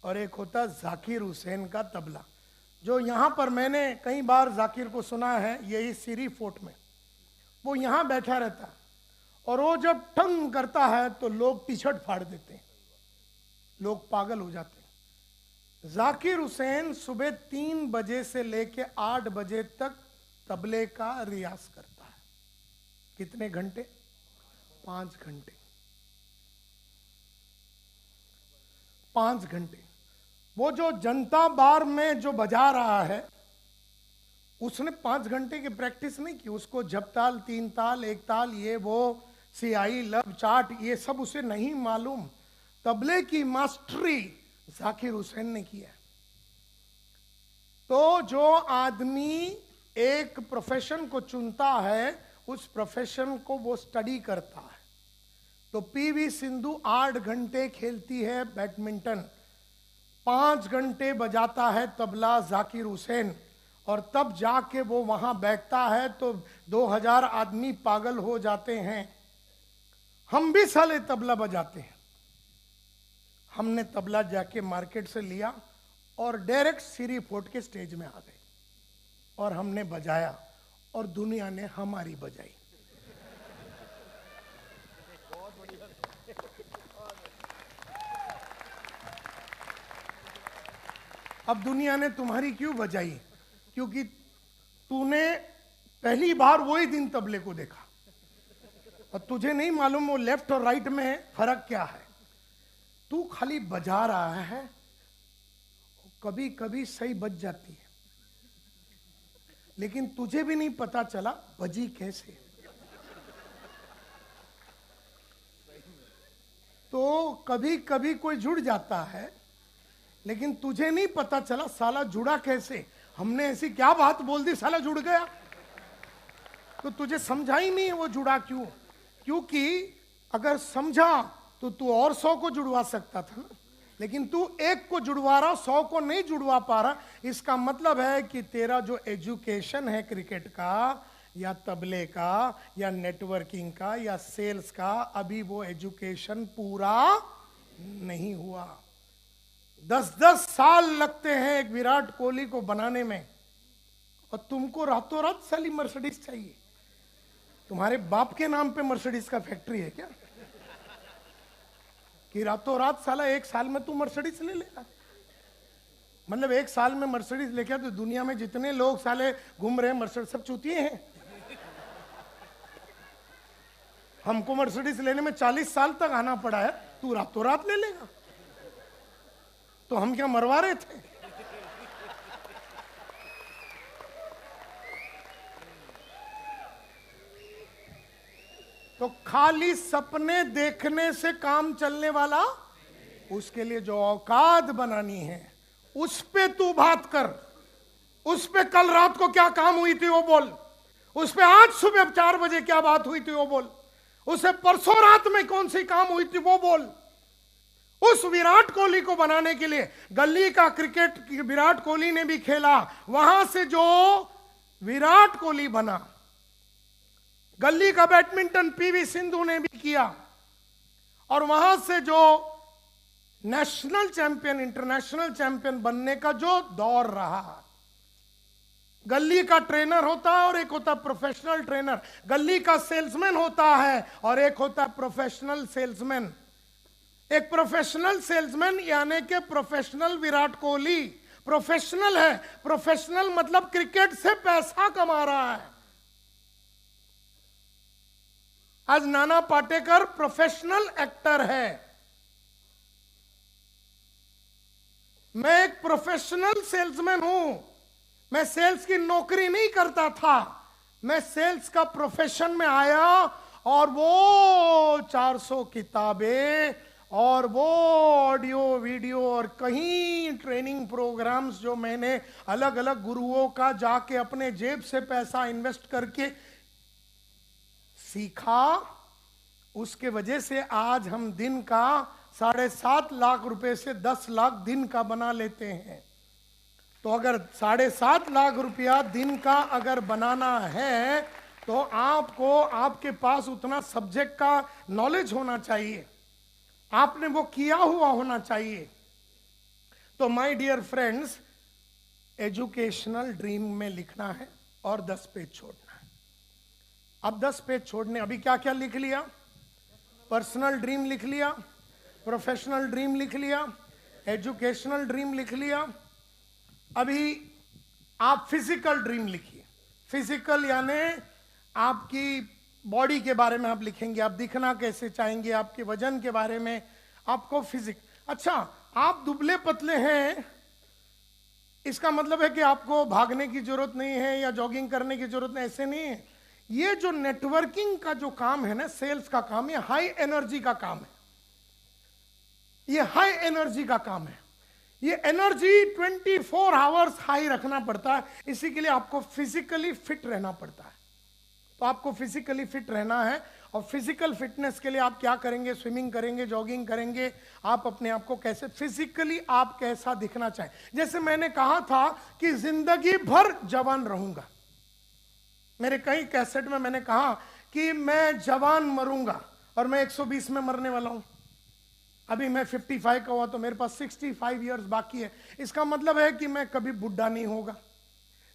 और एक होता है जाकिर हुसैन का तबला, जो यहां पर मैंने कई बार जाकिर को सुना है, यही सीरी फोर्ट में। वो यहां बैठा रहता है और वो जब टंग करता है तो लोग टी-शर्ट फाड़ देते हैं, लोग पागल हो जाते हैं। जाकिर हुसैन सुबह 3 बजे से लेके 8 बजे तक तबले का रियाज करता है। कितने घंटे? 5 घंटे। 5 घंटे। वो जो जनता बार में जो बजा रहा है, उसने 5 घंटे की प्रैक्टिस नहीं की। उसको झपताल, 3 ताल, 1 ताल, ये वो सियाई, लब, चाट, ये सब उसे नहीं मालूम। तबले की मास्टरी जाकिर हुसैन ने किया। तो जो आदमी एक प्रोफेशन को चुनता है, उस प्रोफेशन को वो स्टडी करता है। तो पीवी सिंधु 8 घंटे खेलती है बैडमिंटन, 5 घंटे बजाता है तबला जाकिर हुसैन, और तब जाके वो वहां बैठता है तो 2000 आदमी पागल हो जाते हैं। हम भी साले तबला बजाते हैं। हमने तबला जाके मार्केट से लिया और डायरेक्ट सीरी फोर्ट के स्टेज में आ गए और हमने बजाया और दुनिया ने हमारी बजाई। अब दुनिया ने तुम्हारी क्यों बजाई? क्योंकि तूने पहली बार वही दिन तबले को देखा। और तुझे नहीं मालूम वो लेफ्ट और राइट में फर्क क्या है। तू खाली बजा रहा है, कभी कभी सही बज जाती है, लेकिन तुझे भी नहीं पता चला बजी कैसे। तो कभी कभी कोई जुड़ जाता है, लेकिन तुझे नहीं पता चला साला जुड़ा कैसे। हमने ऐसी क्या बात बोल दी साला जुड़ गया, तो तुझे समझा ही नहीं है वो जुड़ा क्यों। क्योंकि अगर समझा तो तू और 100 को जुड़वा सकता था ना, लेकिन तू एक को जुड़वा रहा, 100 को नहीं जुड़वा पा रहा। इसका मतलब है कि तेरा जो एजुकेशन है क्रिकेट का या तबले का या नेटवर्किंग का या सेल्स का, अभी वो एजुकेशन पूरा नहीं हुआ। 10-10 साल लगते हैं एक विराट कोहली को बनाने में, और तुमको रातों रात साली मर्सिडीज चाहिए। तुम्हारे बाप के नाम पे मर्सिडीज का फैक्ट्री है क्या, कि रातों रात साला 1 साल में तू मर्सिडीज ले लेगा। मतलब 1 साल में मर्सिडीज लेके तो दुनिया में जितने लोग साले घूम रहे हैं मर्सिडीज सब चूतिए हैं। हमको मर्सिडीज लेने में 40 साल तक आना पड़ा है, तू रातों रात ले लेगा। तो हम क्या मरवा रहे थे। तो खाली सपने देखने से काम चलने वाला, उसके लिए जो औकात बनानी है उस पे तू बात कर। उस पे कल रात को क्या काम हुई थी वो बोल, उस पे आज सुबह 4 बजे क्या बात हुई थी वो बोल, उसे परसों रात में कौन सी काम हुई थी वो बोल। उस विराट कोहली को बनाने के लिए गली का क्रिकेट विराट कोहली ने भी खेला, वहां से जो विराट कोहली बना। गली का बैडमिंटन पीवी सिंधु ने भी किया, और वहां से जो नेशनल चैंपियन इंटरनेशनल चैंपियन बनने का जो दौर रहा। गली का ट्रेनर होता है और एक होता है प्रोफेशनल ट्रेनर। गली का सेल्समैन होता है और एक होता है प्रोफेशनल सेल्समैन। एक प्रोफेशनल सेल्समैन यानी कि प्रोफेशनल विराट कोहली प्रोफेशनल है। प्रोफेशनल मतलब क्रिकेट से पैसा कमा रहा है। आज नाना पाटेकर प्रोफेशनल एक्टर है। मैं एक प्रोफेशनल सेल्समैन हूं। मैं सेल्स की नौकरी नहीं करता था, मैं सेल्स का प्रोफेशन में आया, और वो 400 किताबें और वो ऑडियो वीडियो और कहीं ट्रेनिंग प्रोग्राम्स जो मैंने अलग अलग गुरुओं का जाके अपने जेब से पैसा इन्वेस्ट करके सीखा, उसके वजह से आज हम दिन का 7.5 लाख रुपए से 10 लाख दिन का बना लेते हैं। तो अगर 7.5 लाख रुपया दिन का अगर बनाना है तो आपको आपके पास उतना सब्जेक्ट का नॉलेज होना चाहिए, आपने वो किया हुआ होना चाहिए। तो my dear friends, educational dream में लिखना है और 10 पेज छोड़ना है। अब 10 पेज छोड़ने, अभी क्या क्या लिख लिया? पर्सनल ड्रीम लिख लिया, प्रोफेशनल ड्रीम लिख लिया, एजुकेशनल ड्रीम लिख लिया। अभी आप फिजिकल ड्रीम लिखिए। फिजिकल यानी आपकी बॉडी के बारे में आप लिखेंगे, आप दिखना कैसे चाहेंगे, आपके वजन के बारे में, आपको फिजिक। अच्छा, आप दुबले पतले हैं, इसका मतलब है कि आपको भागने की जरूरत नहीं है या जॉगिंग करने की जरूरत नहीं, ऐसे नहीं है। ये जो नेटवर्किंग का जो काम है ना, सेल्स का काम, ये हाई एनर्जी का काम है। ये हाई एनर्जी का काम है। ये एनर्जी 24 आवर्स हाई रखना पड़ता है। इसी के लिए आपको फिजिकली फिट रहना पड़ता है। तो आपको फिजिकली फिट रहना है, और फिजिकल फिटनेस के लिए आप क्या करेंगे? स्विमिंग करेंगे, जॉगिंग करेंगे। आप अपने आप को कैसे फिजिकली आप कैसा दिखना चाहें। जैसे मैंने कहा था कि जिंदगी भर जवान रहूंगा। मेरे कई कैसेट में मैंने कहा कि मैं जवान मरूंगा, और मैं 120 में मरने वाला हूं। अभी मैं 55 का हुआ तो मेरे पास 65 इयर्स बाकी है। इसका मतलब है कि मैं कभी बुढ़ा नहीं होगा,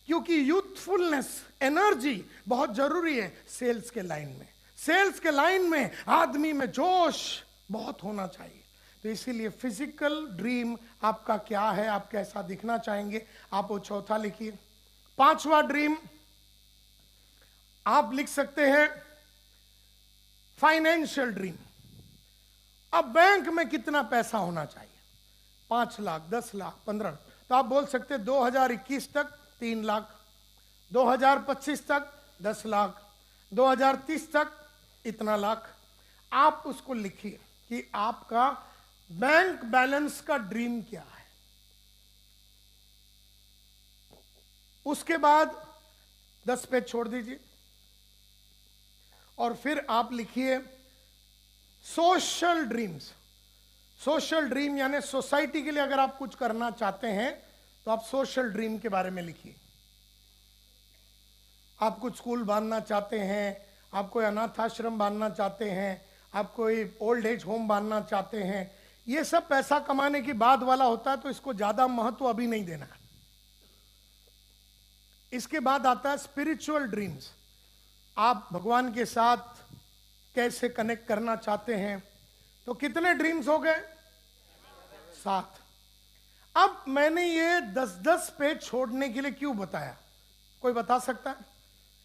क्योंकि यूथफुलनेस, एनर्जी बहुत जरूरी है सेल्स के लाइन में। सेल्स के लाइन में आदमी में जोश बहुत होना चाहिए। तो इसीलिए फिजिकल ड्रीम आपका क्या है, आप कैसा दिखना चाहेंगे, आप वो चौथा लिखिए। 5वां ड्रीम आप लिख सकते हैं फाइनेंशियल ड्रीम। अब बैंक में कितना पैसा होना चाहिए? 5 लाख, 10 लाख, 15 लाख। तो आप बोल सकते 2021 तक 3 लाख, 2025 तक 10 लाख, 2030 तक इतना लाख। आप उसको लिखिए कि आपका बैंक बैलेंस का ड्रीम क्या है। उसके बाद 10 पेज छोड़ दीजिए और फिर आप लिखिए सोशल ड्रीम्स। सोशल ड्रीम यानी सोसाइटी के लिए अगर आप कुछ करना चाहते हैं तो आप सोशल ड्रीम के बारे में लिखिए। आप कुछ स्कूल बांधना चाहते हैं, आप कोई अनाथ आश्रम बांधना चाहते हैं, आप कोई ओल्ड एज होम बांधना चाहते हैं, ये सब पैसा कमाने के बाद वाला होता है, तो इसको ज्यादा महत्व अभी नहीं देना है। इसके बाद आता है स्पिरिचुअल ड्रीम्स। आप भगवान के साथ कैसे कनेक्ट करना चाहते हैं। तो कितने ड्रीम्स हो गए? 7। अब मैंने ये 10-10 पेज छोड़ने के लिए क्यों बताया? कोई बता सकता है?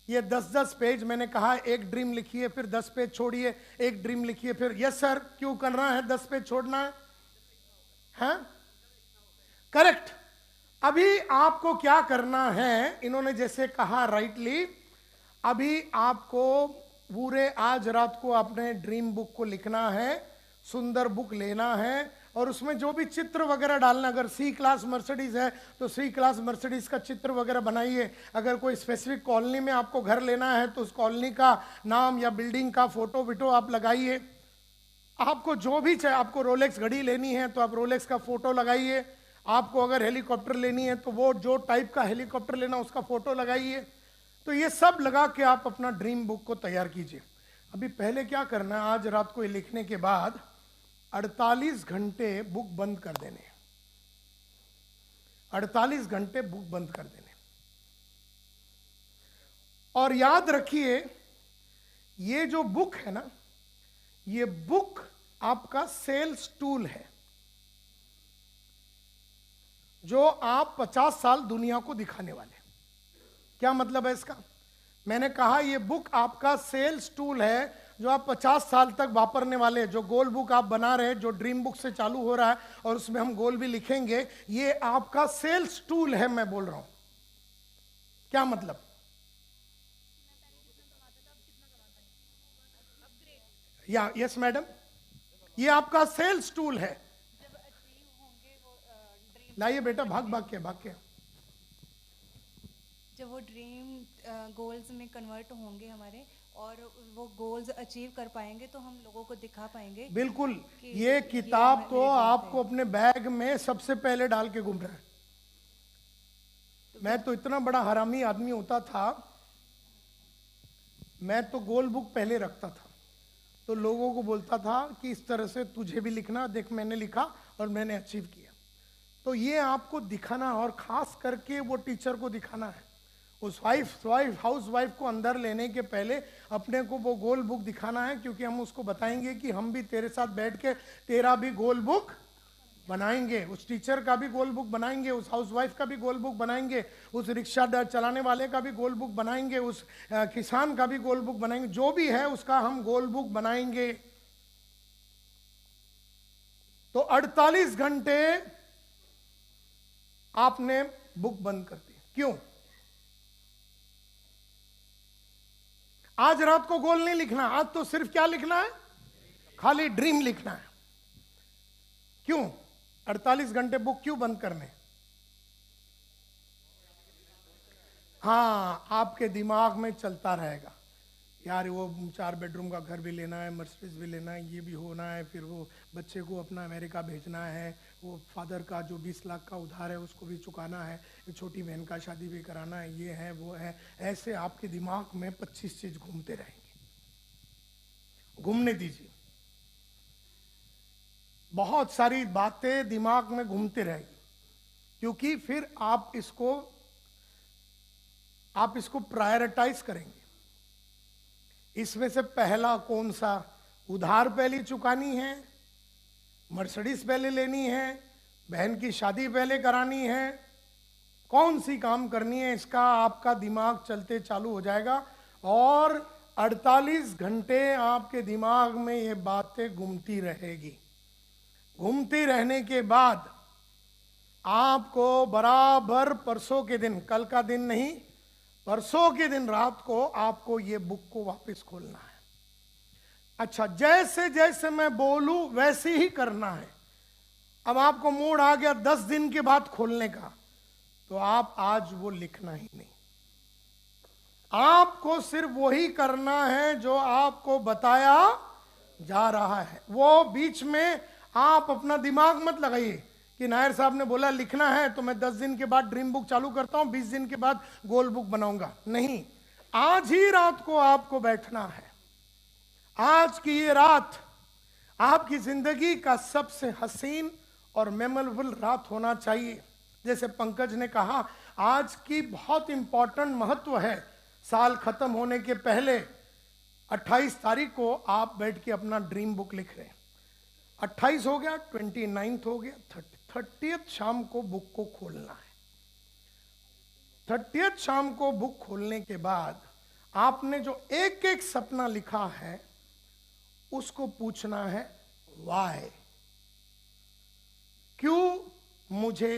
ये 10-10 पेज मैंने कहा एक ड्रीम लिखिए, फिर 10 पेज छोड़िए, एक ड्रीम लिखिए, फिर यस सर क्यों करना है? 10 पेज छोड़ना है, हैं? करेक्ट। अभी आपको क्या करना है, इन्होंने जैसे कहा राइटली, अभी आपको पूरे आज रात को अपने ड्रीम बुक को लिखना है, सुंदर बुक लेना है और उसमें जो भी चित्र वगैरह डालना। अगर सी क्लास मर्सिडीज है तो सी क्लास मर्सिडीज का चित्र वगैरह बनाइए। अगर कोई स्पेसिफिक कॉलोनी में आपको घर लेना है तो उस कॉलोनी का नाम या बिल्डिंग का फोटो विटो आप लगाइए। आपको जो भी चाहे, आपको रोलेक्स घड़ी लेनी है तो आप रोलेक्स का फोटो लगाइए। आपको अगर हेलीकॉप्टर लेनी है तो वो जो टाइप का हेलीकॉप्टर लेना उसका फोटो लगाइए। तो ये सब लगा के आप अपना ड्रीम बुक को तैयार कीजिए। अभी पहले क्या करना है, आज रात को ये लिखने के बाद 48 घंटे बुक बंद कर देने। 48 घंटे बुक बंद कर देने। और याद रखिए ये जो बुक है ना, ये बुक आपका सेल्स टूल है जो आप 50 साल दुनिया को दिखाने वाले। क्या मतलब है इसका? मैंने कहा ये बुक आपका सेल्स टूल है जो आप 50 साल तक वापरने वाले हैं। जो गोल बुक आप बना रहे हैं, जो ड्रीम बुक से चालू हो रहा है और उसमें हम गोल भी लिखेंगे, ये आपका सेल्स टूल है। मैं बोल रहा हूं, क्या मतलब? या यस मैडम, ये आपका सेल्स टूल है। लाइए बेटा, भाग के जब वो ड्रीम गोल्स में कन्वर्ट होंगे हमारे और वो गोल्स अचीव कर पाएंगे तो हम लोगों को दिखा पाएंगे। बिल्कुल। ये किताब तो आपको अपने बैग में सबसे पहले डाल के घूम रहा है। मैं तो इतना बड़ा हरामी आदमी होता था, मैं तो गोल बुक पहले रखता था, तो लोगों को बोलता था कि इस तरह से तुझे भी लिखना, देख मैंने लिखा और मैंने अचीव किया। तो ये आपको दिखाना, और खास करके वो टीचर को दिखाना है। उस हाउस वाइफ को अंदर लेने के पहले अपने को वो गोल बुक दिखाना है, क्योंकि हम उसको बताएंगे कि हम भी तेरे साथ बैठ के तेरा भी गोल बुक बनाएंगे, उस टीचर का भी गोल बुक बनाएंगे, उस हाउस वाइफ का भी गोल बुक बनाएंगे, उस रिक्शा चलाने वाले का भी गोल बुक बनाएंगे, उस किसान का भी गोल बुक बनाएंगे, जो भी है उसका हम गोल बुक बनाएंगे। तो 48 घंटे आपने बुक बंद कर दी। क्यों? आज रात को गोल नहीं लिखना, आज तो सिर्फ क्या लिखना है? खाली ड्रीम लिखना है। क्यों 48 घंटे बुक क्यों बंद करने? हाँ, आपके दिमाग में चलता रहेगा, यार वो 4 बेडरूम का घर भी लेना है, मर्सिडीज भी लेना है, ये भी होना है, फिर वो बच्चे को अपना अमेरिका भेजना है, वो फादर का जो 20 लाख का उधार है उसको भी चुकाना है, छोटी बहन का शादी भी कराना है, ये है वो है। ऐसे आपके दिमाग में 25 चीज घूमते रहेंगे। घूमने दीजिए, बहुत सारी बातें दिमाग में घूमते रहेगी, क्योंकि फिर आप इसको प्रायोरिटाइज करेंगे। इसमें से पहला कौन सा? उधार पहले चुकानी है, मर्सिडीज पहले लेनी है, बहन की शादी पहले करानी है, कौन सी काम करनी है, इसका आपका दिमाग चलते चालू हो जाएगा। और 48 घंटे आपके दिमाग में ये बातें घूमती रहेगी। घूमती रहने के बाद आपको बराबर परसों के दिन, कल का दिन नहीं, परसों के दिन रात को आपको ये बुक को वापस खोलना है। अच्छा, जैसे जैसे मैं बोलूं वैसे ही करना है। अब आपको मूड आ गया 10 दिन के बाद खोलने का, तो आप आज वो लिखना ही नहीं। आपको सिर्फ वही करना है जो आपको बताया जा रहा है। वो बीच में आप अपना दिमाग मत लगाइए कि नायर साहब ने बोला लिखना है तो मैं 10 दिन के बाद ड्रीम बुक चालू करता हूं, 20 दिन के बाद गोल बुक बनाऊंगा। नहीं, आज ही रात को आपको बैठना है। आज की ये रात आपकी जिंदगी का सबसे हसीन और मेमोरेबल रात होना चाहिए। जैसे पंकज ने कहा, आज की बहुत इंपॉर्टेंट महत्व है। साल खत्म होने के पहले 28 तारीख को आप बैठ के अपना ड्रीम बुक लिख रहे हैं। 28 हो गया, 29 हो गया, 30th शाम को बुक को खोलना है। 30th शाम को बुक खोलने के बाद आपने जो एक एक सपना लिखा है उसको पूछना है वाई, क्यों मुझे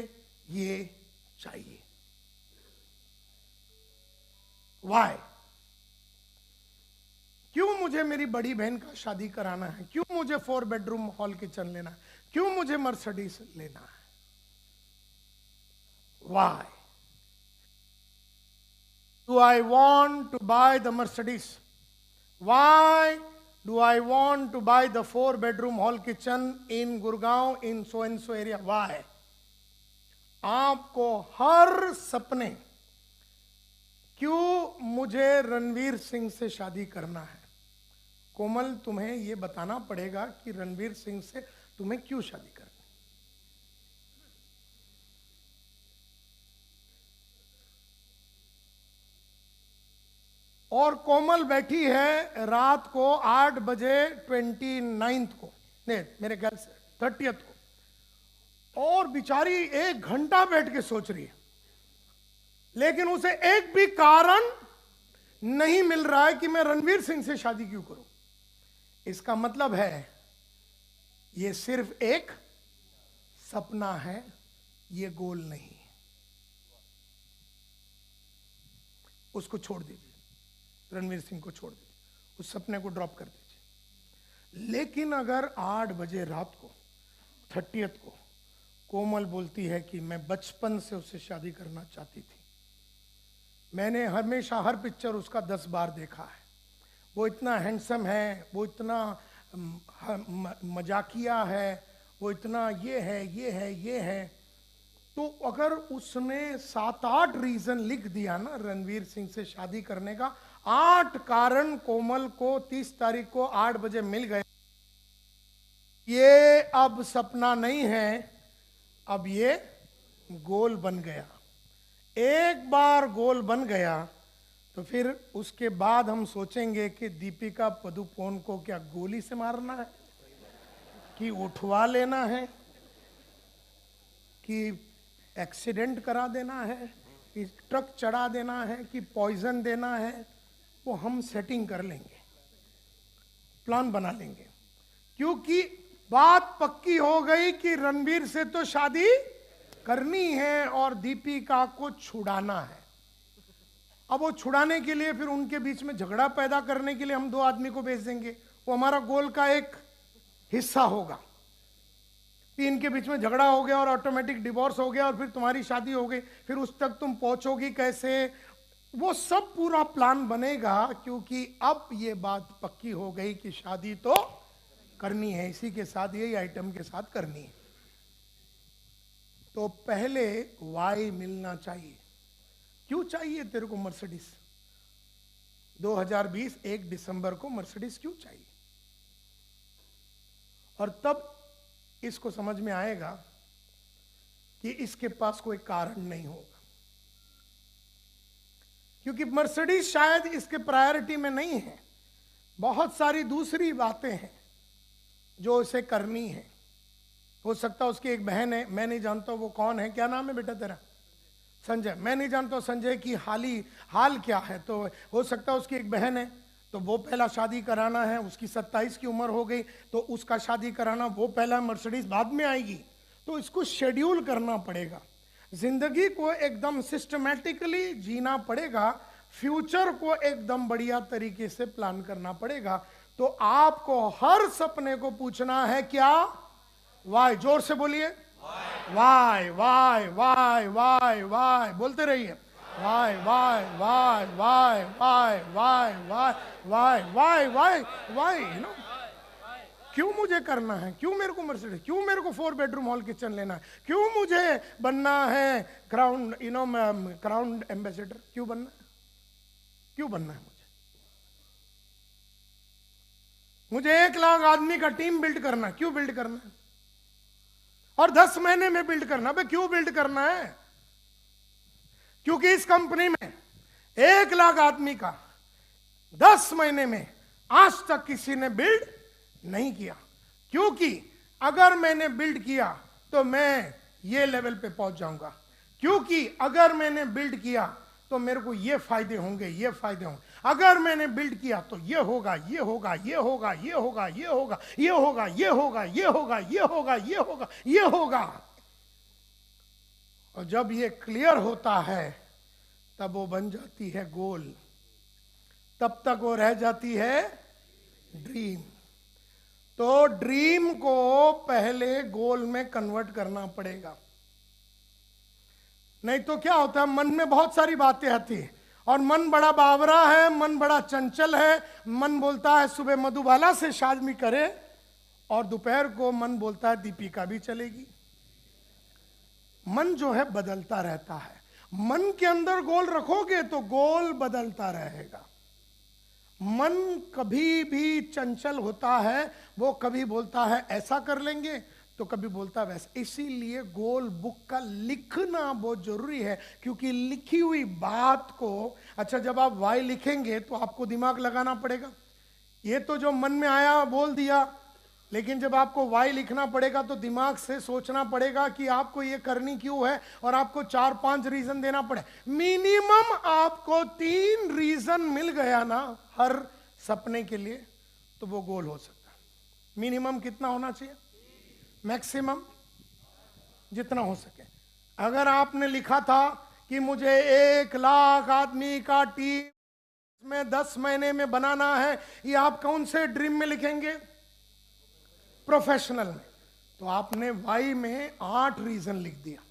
ये चाहिए। वाई, क्यों मुझे मेरी बड़ी बहन का शादी कराना है, क्यों मुझे 4 बेडरूम हॉल किचन लेना है, क्यों मुझे मर्सिडीज लेना है। Why do I want to buy the Mercedes, why do I want to buy the 4 bedroom hall kitchen in Gurgaon in so and so area? Why? आपको हर सपने, क्यों मुझे रणवीर सिंह से शादी करना है, कोमल तुम्हें यह बताना पड़ेगा कि रणवीर सिंह से तुम्हें क्यों शादी करनी। और कोमल बैठी है रात को 8 बजे 29th को, नहीं मेरे ख्याल से 30th को, और बेचारी 1 घंटा बैठ के सोच रही है, लेकिन उसे एक भी कारण नहीं मिल रहा है कि मैं रणवीर सिंह से शादी क्यों करूं। इसका मतलब है ये सिर्फ एक सपना है, ये गोल नहीं है। उसको छोड़ दीजिए, रणवीर सिंह को छोड़ दीजिए, उस सपने को ड्रॉप कर दीजिए। लेकिन अगर 8 बजे रात को 30th को कोमल बोलती है कि मैं बचपन से उससे शादी करना चाहती थी, मैंने हमेशा हर पिक्चर उसका 10 बार देखा है, वो इतना हैंडसम है, वो इतना मजाकिया है, वो इतना ये है ये है ये है, तो अगर उसने 7-8 रीजन लिख दिया ना रणवीर सिंह से शादी करने का, 8 कारण कोमल को 30 तारीख को 8 बजे मिल गए। ये अब सपना नहीं है, अब ये गोल बन गया। एक बार गोल बन गया तो फिर उसके बाद हम सोचेंगे कि दीपिका पदुकोण को क्या गोली से मारना है, कि उठवा लेना है, कि एक्सीडेंट करा देना है, कि ट्रक चढ़ा देना है, कि पॉइजन देना है, वो हम सेटिंग कर लेंगे, प्लान बना लेंगे। क्योंकि बात पक्की हो गई कि रणवीर से तो शादी करनी है और दीपिका को छुड़ाना है। अब वो छुड़ाने के लिए फिर उनके बीच में झगड़ा पैदा करने के लिए हम 2 आदमी को भेज देंगे, वो हमारा गोल का एक हिस्सा होगा। इनके बीच में झगड़ा हो गया और ऑटोमेटिक डिवोर्स हो गया और फिर तुम्हारी शादी हो गई, फिर उस तक तुम पहुंचोगी कैसे, वो सब पूरा प्लान बनेगा। क्योंकि अब ये बात पक्की हो गई कि शादी तो करनी है, इसी के साथ, यही आइटम के साथ करनी है। तो पहले वाई मिलना चाहिए, क्यों चाहिए तेरे को मर्सिडीज, 2020 1 दिसंबर को मर्सिडीज क्यों चाहिए। और तब इसको समझ में आएगा कि इसके पास कोई कारण नहीं होगा, क्योंकि मर्सिडीज शायद इसके प्रायोरिटी में नहीं है। बहुत सारी दूसरी बातें हैं जो इसे करनी है। हो सकता है उसकी एक बहन है, मैं नहीं जानता वो कौन है, क्या नाम है बेटा तेरा, संजय, मैं नहीं जानता संजय की हाल क्या है, तो हो सकता है उसकी एक बहन है तो वो पहला शादी कराना है, उसकी 27 की उम्र हो गई तो उसका शादी कराना, वो पहला मर्सिडीज बाद में आएगी। तो इसको शेड्यूल करना पड़ेगा, जिंदगी को एकदम सिस्टमैटिकली जीना पड़ेगा, फ्यूचर को एकदम बढ़िया तरीके से प्लान करना पड़ेगा। तो आपको हर सपने को पूछना है क्या? वाई। जोर से बोलिए, why why why why why, बोलते रहिए, why why why why why why why why why why why. You know, क्यों मुझे करना है, क्यों मेरे को मर्सिडीज, क्यों मेरे को 4 बेडरूम हॉल किचन लेना है, क्यों मुझे बनना है crown, you know, crown ambassador, क्यों बनना है, क्यों बनना है मुझे 1 लाख आदमी का टीम बिल्ड करना, क्यों बिल्ड करना है, और 10 महीने में बिल्ड करना। बे क्यों बिल्ड करना है? क्योंकि इस कंपनी में 1 लाख आदमी का 10 महीने में आज तक किसी ने बिल्ड नहीं किया। क्योंकि अगर मैंने बिल्ड किया तो मैं ये लेवल पे पहुंच जाऊंगा, क्योंकि अगर मैंने बिल्ड किया तो मेरे को ये फायदे होंगे, ये फायदे होंगे, अगर मैंने बिल्ड किया तो ये होगा, ये होगा, ये होगा, ये होगा, ये होगा, ये होगा, ये होगा, ये होगा, ये होगा, ये होगा, ये होगा। और जब ये क्लियर होता है तब वो बन जाती है गोल, तब तक वो रह जाती है ड्रीम। तो ड्रीम को पहले गोल में कन्वर्ट करना पड़ेगा, नहीं तो क्या होता है, मन में बहुत सारी बातें आती है और मन बड़ा बावरा है, मन बड़ा चंचल है। मन बोलता है सुबह मधुबाला से शादी करे और दोपहर को मन बोलता है दीपिका भी चलेगी। मन जो है बदलता रहता है। मन के अंदर गोल रखोगे तो गोल बदलता रहेगा। मन कभी भी चंचल होता है, वो कभी बोलता है ऐसा कर लेंगे तो कभी बोलता है वैसा। इसीलिए गोल बुक का लिखना बहुत जरूरी है, क्योंकि लिखी हुई बात को, अच्छा जब आप वाई लिखेंगे तो आपको दिमाग लगाना पड़ेगा। ये तो जो मन में आया बोल दिया, लेकिन जब आपको वाई लिखना पड़ेगा तो दिमाग से सोचना पड़ेगा कि आपको ये करनी क्यों है, और आपको 4-5 रीजन देना पड़े। मिनिमम आपको 3 रीजन मिल गया ना हर सपने के लिए, तो वो गोल हो सकता है। मिनिमम कितना होना चाहिए? मैक्सिमम जितना हो सके। अगर आपने लिखा था कि मुझे 1 लाख आदमी का टीम में 10 महीने में बनाना है, ये आप कौन से ड्रीम में लिखेंगे? प्रोफेशनल में। तो आपने वाई में 8 रीजन लिख दिया।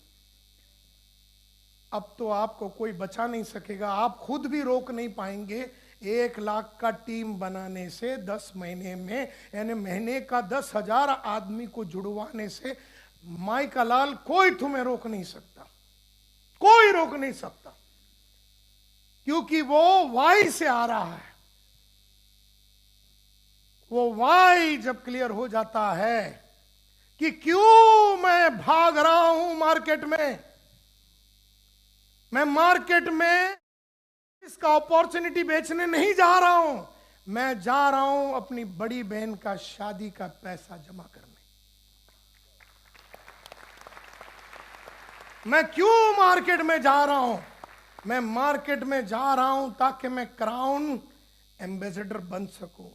अब तो आपको कोई बचा नहीं सकेगा, आप खुद भी रोक नहीं पाएंगे 1 लाख का टीम बनाने से 10 महीने में, यानी महीने का 10,000 आदमी को जुड़वाने से। माई का लाल, कोई तुम्हें रोक नहीं सकता, कोई रोक नहीं सकता, क्योंकि वो वाई से आ रहा है। वो वाई जब क्लियर हो जाता है कि क्यों मैं भाग रहा हूं मार्केट में, मैं मार्केट में इसका अपॉर्चुनिटी बेचने नहीं जा रहा हूं, मैं जा रहा हूं अपनी बड़ी बहन का शादी का पैसा जमा करने। मैं क्यों मार्केट में जा रहा हूं? मैं मार्केट में जा रहा हूं ताकि मैं क्राउन एम्बेसडर बन सकूं।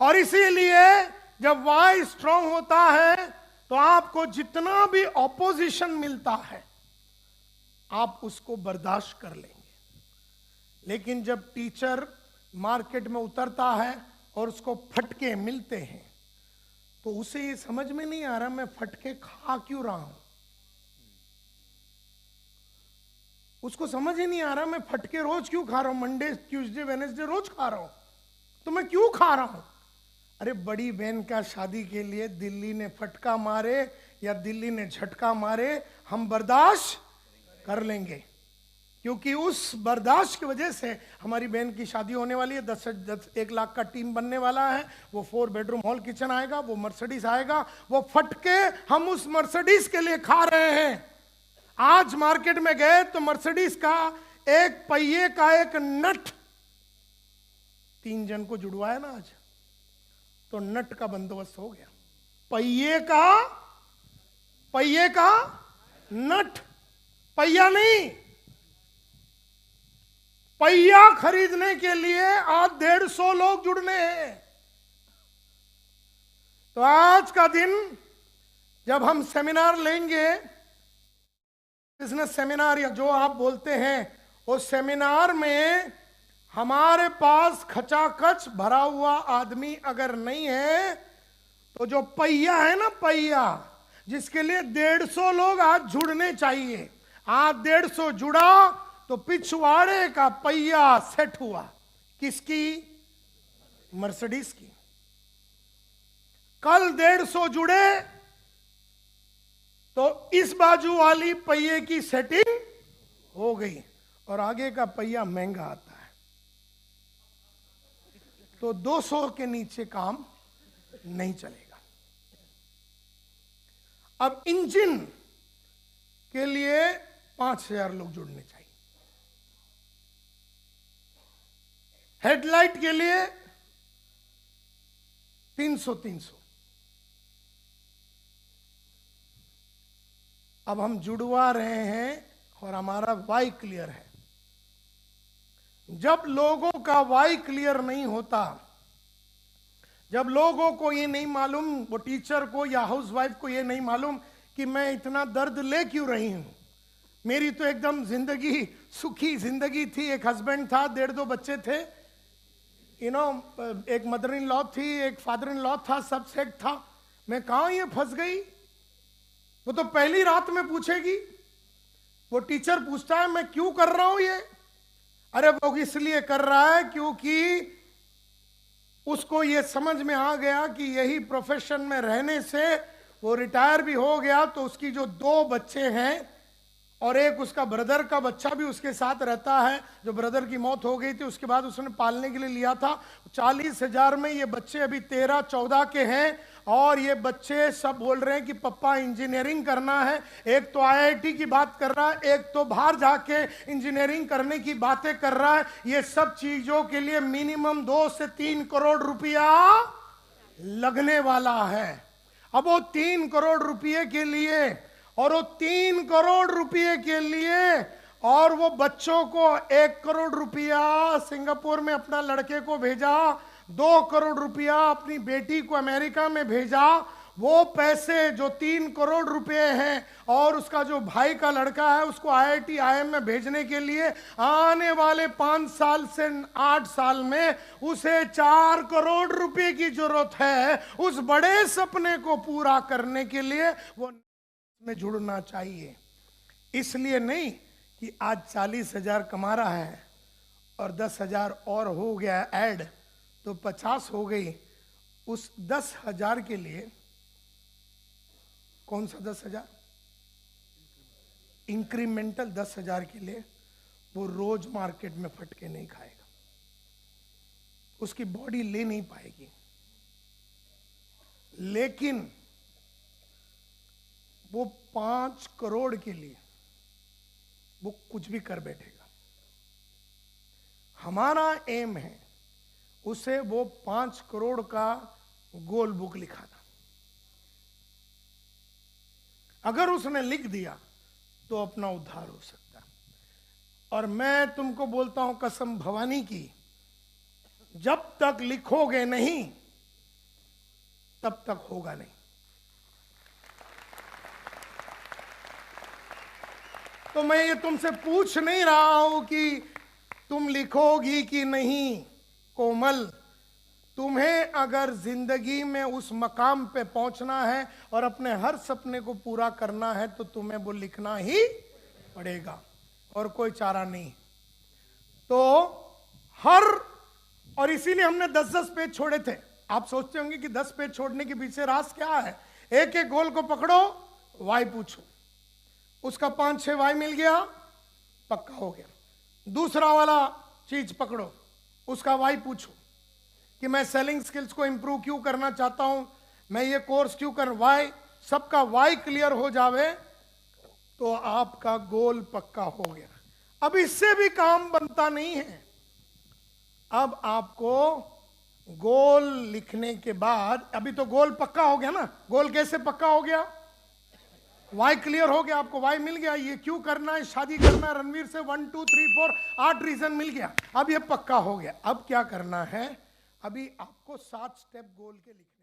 और इसीलिए जब वाई स्ट्रांग होता है तो आपको जितना भी ऑपोजिशन मिलता है आप उसको बर्दाश्त कर लेंगे। लेकिन जब टीचर मार्केट में उतरता है और उसको फटके मिलते हैं तो उसे ये समझ में नहीं आ रहा मैं फटके खा क्यों रहा हूं। उसको समझ ही नहीं आ रहा मैं फटके रोज क्यों खा रहा हूं, मंडे ट्यूसडे वेडनेसडे रोज खा रहा हूं, तो मैं क्यों खा रहा हूं। अरे बड़ी बहन का शादी के लिए दिल्ली ने फटका मारे या दिल्ली ने झटका मारे, हम बर्दाश्त कर लेंगे, क्योंकि उस बर्दाश्त की वजह से हमारी बहन की शादी होने वाली है। 1 लाख का टीम बनने वाला है, वो 4 बेडरूम हॉल किचन आएगा, वो मर्सिडीज आएगा, वो फटके हम उस मर्सिडीज के लिए खा रहे हैं। आज मार्केट में गए तो मर्सिडीज का एक पहिए का एक नट 3 जन को जुड़वाया ना आज, तो नट का बंदोबस्त हो गया। पहिए का नट, पहिया नहीं, पहिया खरीदने के लिए आज 150 लोग जुड़ने हैं। तो आज का दिन जब हम सेमिनार लेंगे, बिजनेस सेमिनार या जो आप बोलते हैं, उस सेमिनार में हमारे पास खचाखच भरा हुआ आदमी अगर नहीं है, तो जो पहिया है ना, पहिया जिसके लिए 150 लोग आज जुड़ने चाहिए, आज 150 जुड़ा तो पिछवाड़े का पहिया सेट हुआ। किसकी? मर्सिडीज की। कल 150 जुड़े तो इस बाजू वाली पहिए की सेटिंग हो गई, और आगे का पहिया महंगा आता है, तो 200 के नीचे काम नहीं चलेगा। अब इंजन के लिए 5000 लोग जुड़ने चाहिए, हेडलाइट के लिए 300। अब हम जुड़वा रहे हैं और हमारा वाई क्लियर है। जब लोगों का वाई क्लियर नहीं होता, जब लोगों को ये नहीं मालूम, वो टीचर को या हाउसवाइफ को ये नहीं मालूम कि मैं इतना दर्द ले क्यों रही हूं, मेरी तो एकदम जिंदगी सुखी जिंदगी थी, एक हस्बैंड था, 1.5-2 बच्चे थे, एक मदर इन लॉ थी, एक फादर इन लॉ था, सब सेट था, मैं कहां ये फंस गई। वो तो पहली रात में पूछेगी। वो टीचर पूछता है मैं क्यों कर रहा हूं ये, अरे वो इसलिए कर रहा है क्योंकि उसको ये समझ में आ गया कि यही प्रोफेशन में रहने से वो रिटायर भी हो गया, तो उसकी जो 2 बच्चे हैं और एक उसका ब्रदर का बच्चा भी उसके साथ रहता है, जो ब्रदर की मौत हो गई थी उसके बाद उसने पालने के लिए लिया था। 40,000 में ये बच्चे अभी 13-14 के हैं, और ये बच्चे सब बोल रहे हैं कि पापा इंजीनियरिंग करना है। एक तो आईआईटी की बात कर रहा है, एक तो बाहर जाके इंजीनियरिंग करने की बातें कर रहा है। ये सब चीजों के लिए मिनिमम 2 से 3 करोड़ रुपया लगने वाला है। अब वो 3 करोड़ रुपये के लिए, और वो 3 करोड़ रुपये के लिए, और वो बच्चों को 1 करोड़ रुपया सिंगापुर में अपना लड़के को भेजा, 2 करोड़ रुपया अपनी बेटी को अमेरिका में भेजा। वो पैसे जो 3 करोड़ रुपए हैं, और उसका जो भाई का लड़का है उसको आईआईटी आईएम में भेजने के लिए आने वाले 5 साल से 8 साल में उसे 4 करोड़ रुपए की जरूरत है। उस बड़े सपने को पूरा करने के लिए वो में जुड़ना चाहिए। इसलिए नहीं कि आज 40,000 कमा रहा है और 10,000 और हो गया ऐड तो 50 हो गई। उस 10,000 के लिए, कौन सा 10,000? इंक्रीमेंटल 10,000 के लिए वो रोज मार्केट में फटके नहीं खाएगा, उसकी बॉडी ले नहीं पाएगी। लेकिन वो 5 करोड़ के लिए वो कुछ भी कर बैठेगा। हमारा एम है उसे वो 5 करोड़ का गोल बुक लिखाना। अगर उसने लिख दिया तो अपना उद्धार हो सकता है। और मैं तुमको बोलता हूं कसम भवानी की, जब तक लिखोगे नहीं तब तक होगा नहीं। तो मैं ये तुमसे पूछ नहीं रहा हूं कि तुम लिखोगी कि नहीं। कोमल, तुम्हें अगर जिंदगी में उस मकाम पे पहुंचना है और अपने हर सपने को पूरा करना है तो तुम्हें वो लिखना ही पड़ेगा, और कोई चारा नहीं। तो और इसीलिए हमने 10-10 पेज छोड़े थे। आप सोचते होंगे कि 10 पेज छोड़ने के पीछे राज क्या है। एक एक गोल को पकड़ो, वाई पूछो, उसका 5-6 वाई मिल गया, पक्का हो गया। दूसरा वाला चीज पकड़ो, उसका वाई पूछो कि मैं सेलिंग स्किल्स को इंप्रूव क्यों करना चाहता हूं, मैं ये कोर्स क्यों कर, वाई, सबका वाई क्लियर हो जावे तो आपका गोल पक्का हो गया। अब इससे भी काम बनता नहीं है। अब आपको गोल लिखने के बाद, अभी तो गोल पक्का हो गया ना। गोल कैसे पक्का हो गया? वाई क्लियर हो गया आपको? वाई मिल गया, ये क्यों करना है, शादी करना है रणवीर से, 1 2 3 4 8 रीजन मिल गया। अब ये पक्का हो गया। अब क्या करना है, अभी आपको 7 स्टेप गोल के लिखे